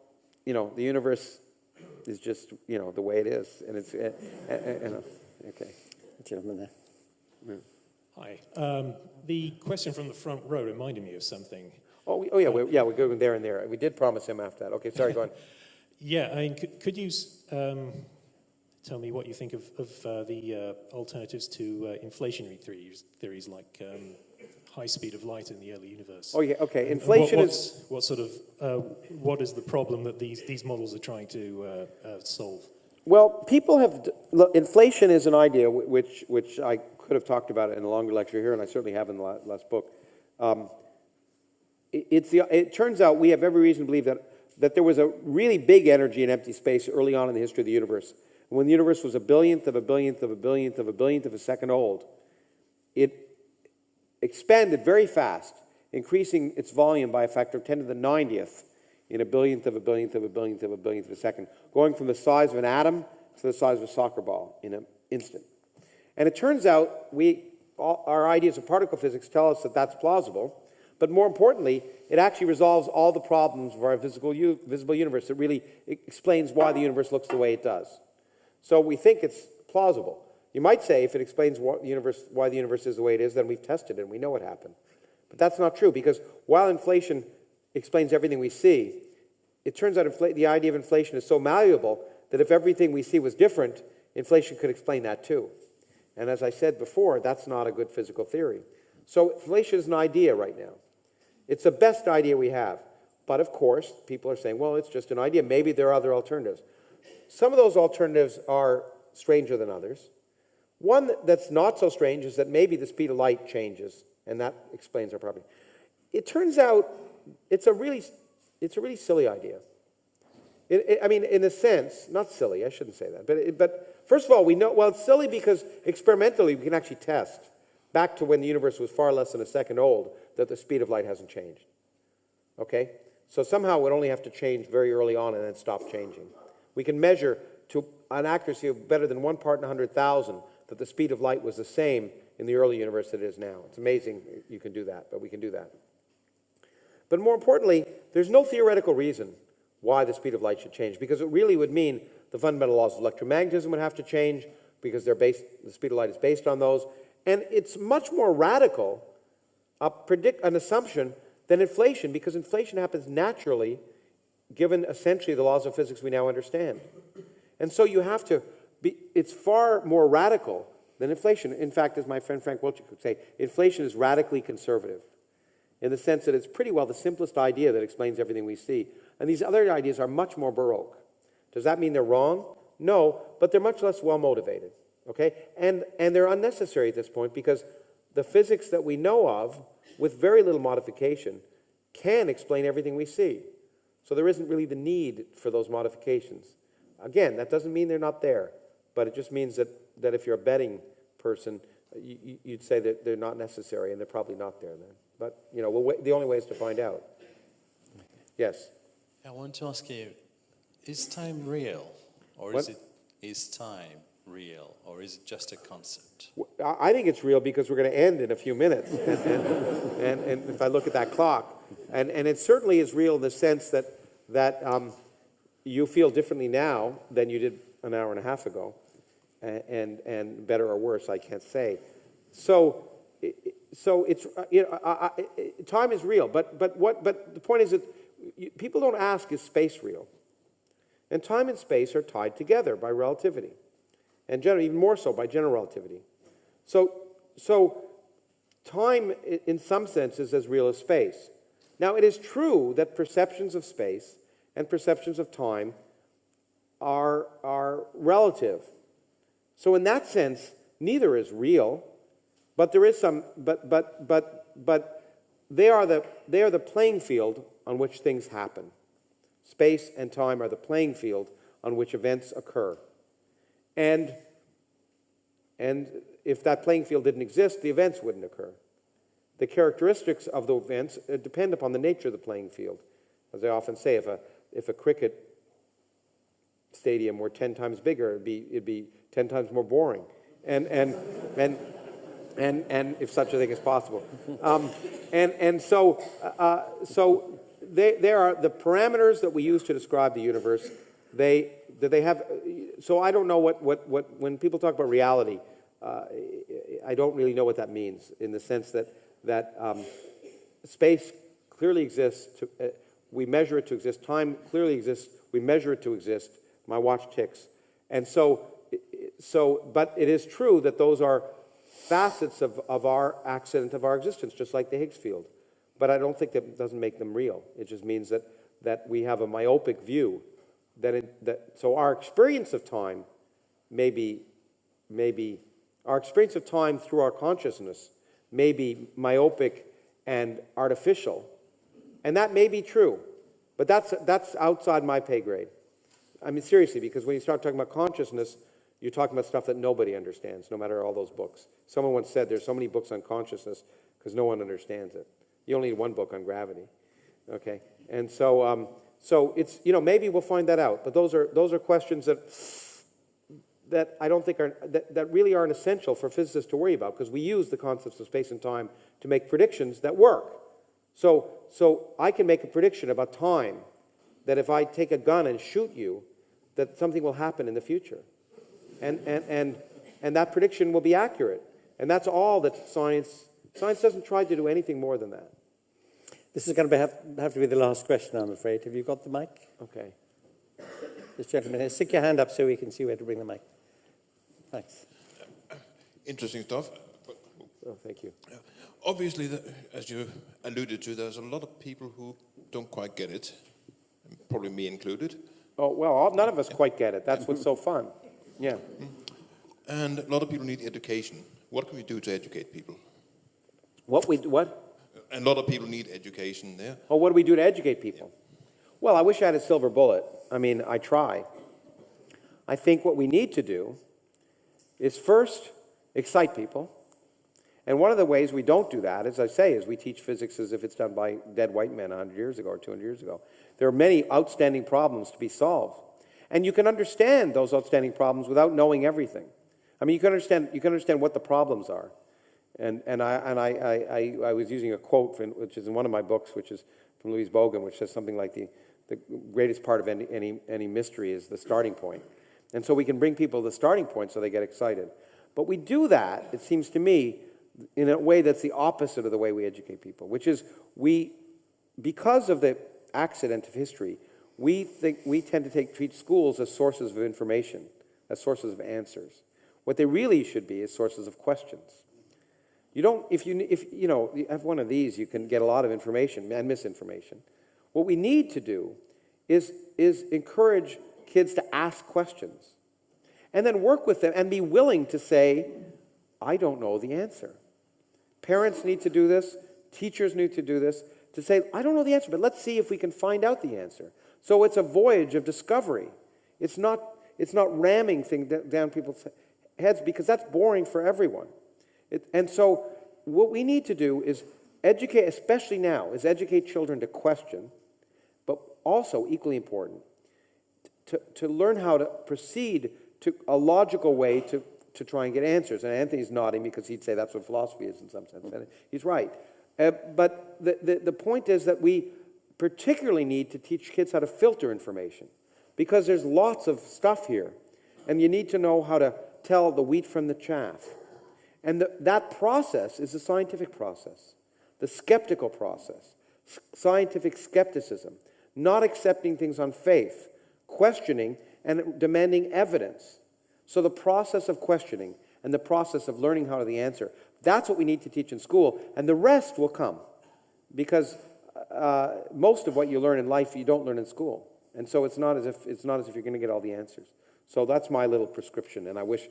you know, the universe is just, you know, the way it is. And it's, okay. Gentleman there. Hi. The question from the front row reminded me of something. We're going there and there. We did promise him after that. Okay, sorry, go on. Yeah, I mean, could you tell me what you think of the alternatives to inflationary theories like high speed of light in the early universe. Oh, yeah, okay. And Inflation what is the problem that these models are trying to solve? Well, people have, look, inflation is an idea which I could have talked about in a longer lecture here, and I certainly have in the last book. It turns out we have every reason to believe that there was a really big energy in empty space early on in the history of the universe. And when the universe was a billionth of a billionth of a billionth of a billionth of a second old, it expanded very fast, increasing its volume by a factor of 10 to the 90th in a billionth of a billionth of a billionth of a billionth of a second, going from the size of an atom to the size of a soccer ball in an instant. And it turns out our ideas of particle physics tell us that that's plausible, but more importantly, it actually resolves all the problems of our visible universe. It really explains why the universe looks the way it does. So we think it's plausible. You might say if it explains why the universe is the way it is, then we've tested it and we know what happened. But that's not true, because while inflation explains everything we see, it turns out the idea of inflation is so malleable that if everything we see was different, inflation could explain that too. And as I said before, that's not a good physical theory. So inflation is an idea right now. It's the best idea we have. But of course, people are saying, well, it's just an idea. Maybe there are other alternatives. Some of those alternatives are stranger than others. One that's not so strange is that maybe the speed of light changes, and that explains our problem. It turns out it's a really silly idea. I mean, in a sense, not silly, I shouldn't say that. But first of all, we know, well, it's silly because experimentally we can actually test, back to when the universe was far less than a second old, that the speed of light hasn't changed. Okay? So somehow it would only have to change very early on and then stop changing. We can measure to an accuracy of better than 1 part in 100,000 that the speed of light was the same in the early universe that it is now. It's amazing you can do that, but we can do that. But more importantly, there's no theoretical reason why the speed of light should change, because it really would mean the fundamental laws of electromagnetism would have to change, because the speed of light is based on those. And it's much more radical an assumption than inflation, because inflation happens naturally, given essentially the laws of physics we now understand. And so you have to it's far more radical than inflation. In fact, as my friend Frank Wilczek would say, inflation is radically conservative, in the sense that it's pretty well the simplest idea that explains everything we see. And these other ideas are much more Baroque. Does that mean they're wrong? No, but they're much less well-motivated, okay? And they're unnecessary at this point, because the physics that we know of, with very little modification, can explain everything we see. So there isn't really the need for those modifications. Again, that doesn't mean they're not there, but it just means that if you're a betting person, you'd say that they're not necessary, and they're probably not there then. But, you know, the only way is to find out. Yes? I want to ask you, is time real? Or is time real? Or is it just a concept? I think it's real, because we're going to end in a few minutes. and if I look at that clock. And it certainly is real in the sense that you feel differently now than you did an hour and a half ago. And better or worse, I can't say. So it's, you know, time is real. But the point is that people don't ask, is space real? And time and space are tied together by relativity. And even more so by general relativity. So time, in some sense, is as real as space. Now, it is true that perceptions of space and perceptions of time are relative. So in that sense, neither is real, but there is some. But they are the playing field on which things happen. Space and time are the playing field on which events occur. And if that playing field didn't exist, the events wouldn't occur. The characteristics of the events depend upon the nature of the playing field. As I often say, if a cricket stadium were 10 times bigger, it'd be 10 times more boring. And if such a thing is possible. So they are the parameters that we use to describe the universe. They have. So I don't know what when people talk about reality, I don't really know what that means, in the sense that space clearly exists. We measure it to exist. Time clearly exists. We measure it to exist. My watch ticks. And so but it is true that those are facets of our accident of our existence, just like the Higgs field. But I don't think that doesn't make them real. It just means that we have a myopic view. So our experience of time our experience of time through our consciousness may be myopic and artificial. And that may be true. But that's outside my pay grade. I mean, seriously, because when you start talking about consciousness, you're talking about stuff that nobody understands, no matter all those books. Someone once said there's so many books on consciousness because no one understands it. You only need one book on gravity, okay? And so it's, maybe we'll find that out. But those are questions that I don't think that really aren't essential for physicists to worry about, because we use the concepts of space and time to make predictions that work. So I can make a prediction about time, that if I take a gun and shoot you, that something will happen in the future. And that prediction will be accurate. And that's all that science doesn't try to do anything more than that. This is going to have to be the last question, I'm afraid. Have you got the mic? Okay. This gentleman here, stick your hand up so we can see where to bring the mic. Thanks. Interesting stuff. Oh, thank you. Obviously, as you alluded to, there's a lot of people who don't quite get it, probably me included. Oh, well, none of us quite get it. That's what's so fun. Yeah. And a lot of people need education. What can we do to educate people? What? A lot of people need education there. Oh, what do we do to educate people? Well, I wish I had a silver bullet. I mean, I try. I think what we need to do is first excite people. And one of the ways we don't do that, as I say, is we teach physics as if it's done by dead white men 100 years ago or 200 years ago. There are many outstanding problems to be solved. And you can understand those outstanding problems without knowing everything. I mean, you can understand what the problems are. And I was using a quote, which is in one of my books, which is from Louise Bogan, which says something like the greatest part of any mystery is the starting point. And so we can bring people to the starting point so they get excited. But we do that, it seems to me, in a way that's the opposite of the way we educate people, which is because of the accident of history, we tend to treat schools as sources of information, as sources of answers. What they really should be is sources of questions. If you have one of these, you can get a lot of information and misinformation. What we need to do is encourage kids to ask questions and then work with them and be willing to say, I don't know the answer. Parents need to do this. Teachers need to do this, to say, I don't know the answer, but let's see if we can find out the answer. So it's a voyage of discovery. It's not ramming things down people's heads, because that's boring for everyone. And so what we need to do is educate, especially now, is educate children to question, but also, equally important, to learn how to proceed to a logical way to try and get answers. And Anthony's nodding because he'd say that's what philosophy is in some sense. And he's right. But the point is that we particularly need to teach kids how to filter information, because there's lots of stuff here. And you need to know how to tell the wheat from the chaff. And that process is a scientific process, the skeptical process, scientific skepticism, not accepting things on faith, questioning and demanding evidence. So the process of questioning and the process of learning how to the answer, that's what we need to teach in school, and the rest will come, because most of what you learn in life you don't learn in school, and so it's not as if you're going to get all the answers. So that's my little prescription, and I wish,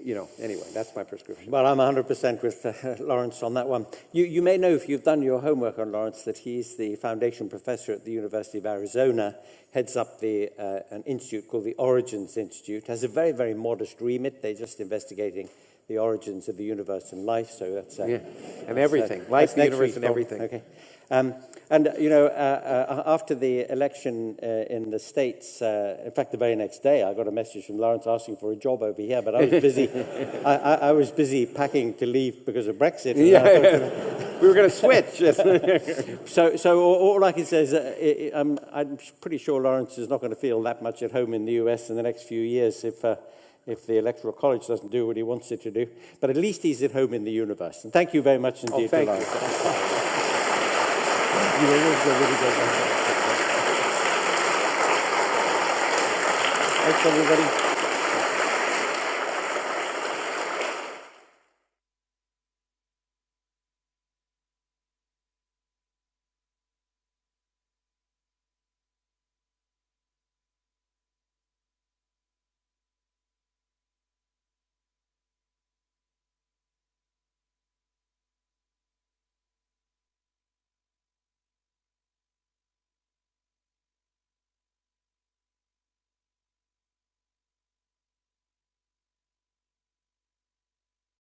anyway, that's my prescription. Well, I'm 100% with Lawrence on that one. You may know, if you've done your homework on Lawrence, that he's the foundation professor at the University of Arizona, heads up an institute called the Origins Institute, has a very, very modest remit. They're just investigating the origins of the universe and life, so that's... and everything. Life, the universe, and everything. Okay. After the election in the States, in fact, the very next day, I got a message from Lawrence asking for a job over here, but I was busy. I was busy packing to leave because of Brexit. We were going to switch. So all I can say is I'm pretty sure Lawrence is not going to feel that much at home in the US in the next few years if the Electoral College doesn't do what he wants it to do. But at least he's at home in the universe. And thank you very much indeed, thank Lawrence. you. You were really good. Thanks, everybody.